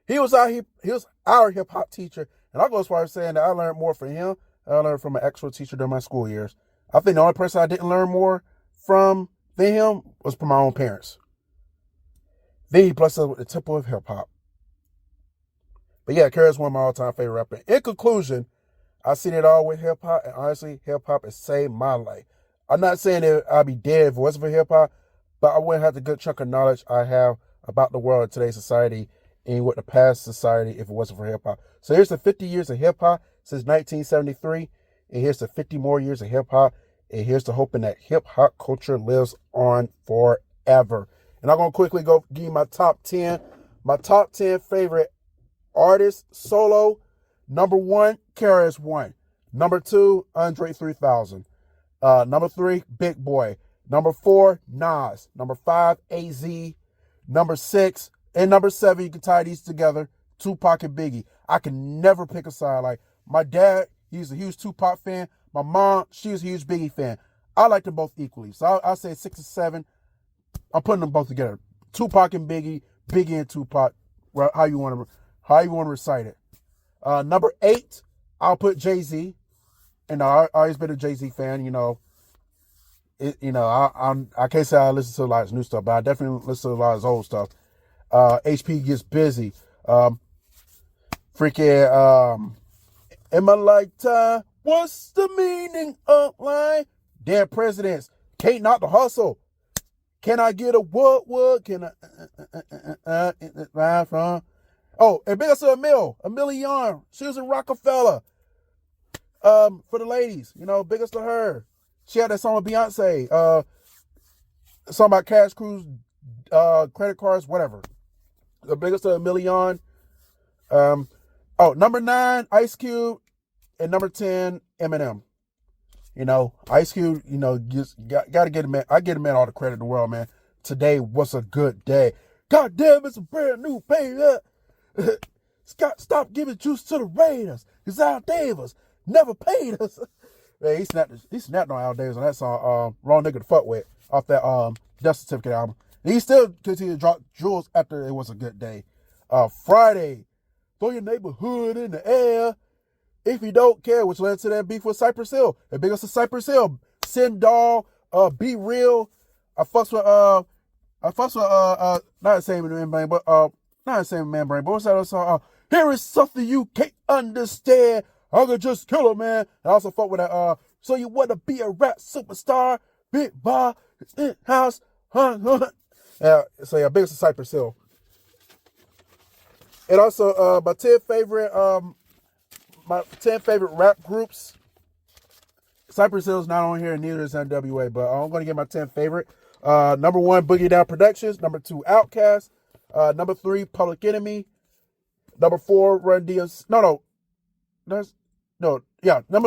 He was our hip hop teacher. And I'll go as far as saying that I learned more from him than I learned from an actual teacher during my school years. I think the only person I didn't learn more from than him was from my own parents. Then he blessed us with the temple of hip hop. But yeah, KRS is one of my all-time favorite rappers. In conclusion, I've seen it all with hip hop, and honestly, hip hop has saved my life. I'm not saying that I'd be dead if it wasn't for hip hop, but I wouldn't have the good chunk of knowledge I have about the world in today's society and what the past society if it wasn't for hip hop. So here's the 50 years of hip hop since 1973, and here's the 50 more years of hip hop, and here's the hoping that hip hop culture lives on forever. And I'm gonna quickly go give you my top 10 favorite artists solo. Number 1, KRS-One. Number 2, Andre 3000. Number 3, Big Boy. Number 4, Nas. Number 5, AZ. Number 6 and number 7, you can tie these together, Tupac and Biggie. I can never pick a side. Like, my dad, he's a huge Tupac fan. My mom, she's a huge Biggie fan. I like them both equally. So I'll say 6 and 7. I'm putting them both together. Tupac and Biggie, Biggie and Tupac. How you want to recite it. Number 8, I'll put Jay-Z. And I've always been a Jay-Z fan, I can't say I listen to a lot of his new stuff, but I definitely listen to a lot of his old stuff. HP Gets Busy. Freaking, in my lifetime, what's the meaning of life? Dead presidents. Can't not the hustle. Can I get a what? Can I from? Oh, and big up to a million. She was in Rockefeller. For the ladies, big up to her. She had that song with Beyonce. Song about cash cruise, credit cards, whatever. The biggest of a million. Number 9, Ice Cube, and number 10, Eminem. Ice Cube, just gotta get a man. I get a man all the credit in the world, man. Today was a good day. God damn, it's a brand new pay. Stop giving juice to the Raiders, cause Al Davis never paid us. Man, he snapped on Al Davis on that song, Wrong Nigga to Fuck With, off that Death Certificate album. And he still continued to drop jewels after it was a good day. Friday, throw your neighborhood in the air. If you don't care, which led to that beef with Cypress Hill. And big ups to Cypress Hill. Sin Doll, Be Real. I fucks with not the same membrane, but not the same membrane, but what's that other song? Here is something you can't understand. I could just kill a man. I also fuck with that, so you wanna be a rap superstar? Big bar, it's in house, Yeah, so yeah, big ups to Cypress Hill. And also, my 10 favorite rap groups. Cypress Hill's not on here, and neither is NWA, but I'm going to get my 10 favorite. Number 1, Boogie Down Productions. Number 2, Outkast. Number 3, Public Enemy. Number 4, Run DMC. Number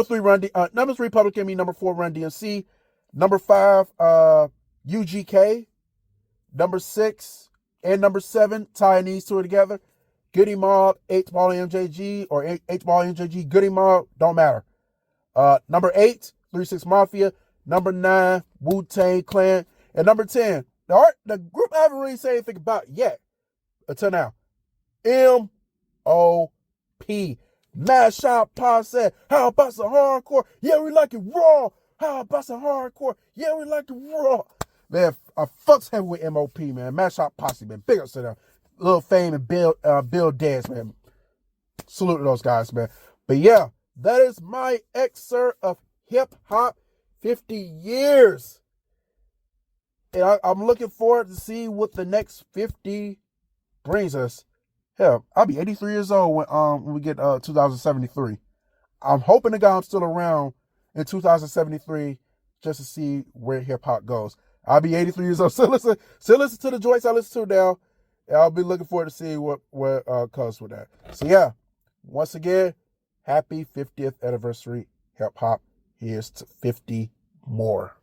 3, number 3, Public Enemy. Number 4, Run DMC. Number 5, UGK. Number 6 and number 7, tying these two together. Goody Mob, H-Ball MJG, or H-Ball MJG, Goody Mob, don't matter. Number 8, 3-6 Mafia. Number 9, Wu-Tang Clan. And number 10, the group I haven't really said anything about yet until now. M.O.P. Mash Out Posse. How about some hardcore? Yeah, we like it raw. How about some hardcore? Yeah, we like it raw. Man, I fucks heavy with M.O.P., man. Mash Out Posse, man. Big ups to them. Lil Fame and Bill Dance, man. Salute to those guys, man. But yeah, that is my excerpt of Hip Hop 50 Years. And I'm looking forward to see what the next 50 brings us. Hell, I'll be 83 years old when we get 2073. I'm hoping to God I'm still around in 2073 just to see where hip hop goes. I'll be 83 years old. Still listen to the joints I listen to now. And I'll be looking forward to see what comes with that. So yeah, once again, happy 50th anniversary hip hop. Here's to 50 more.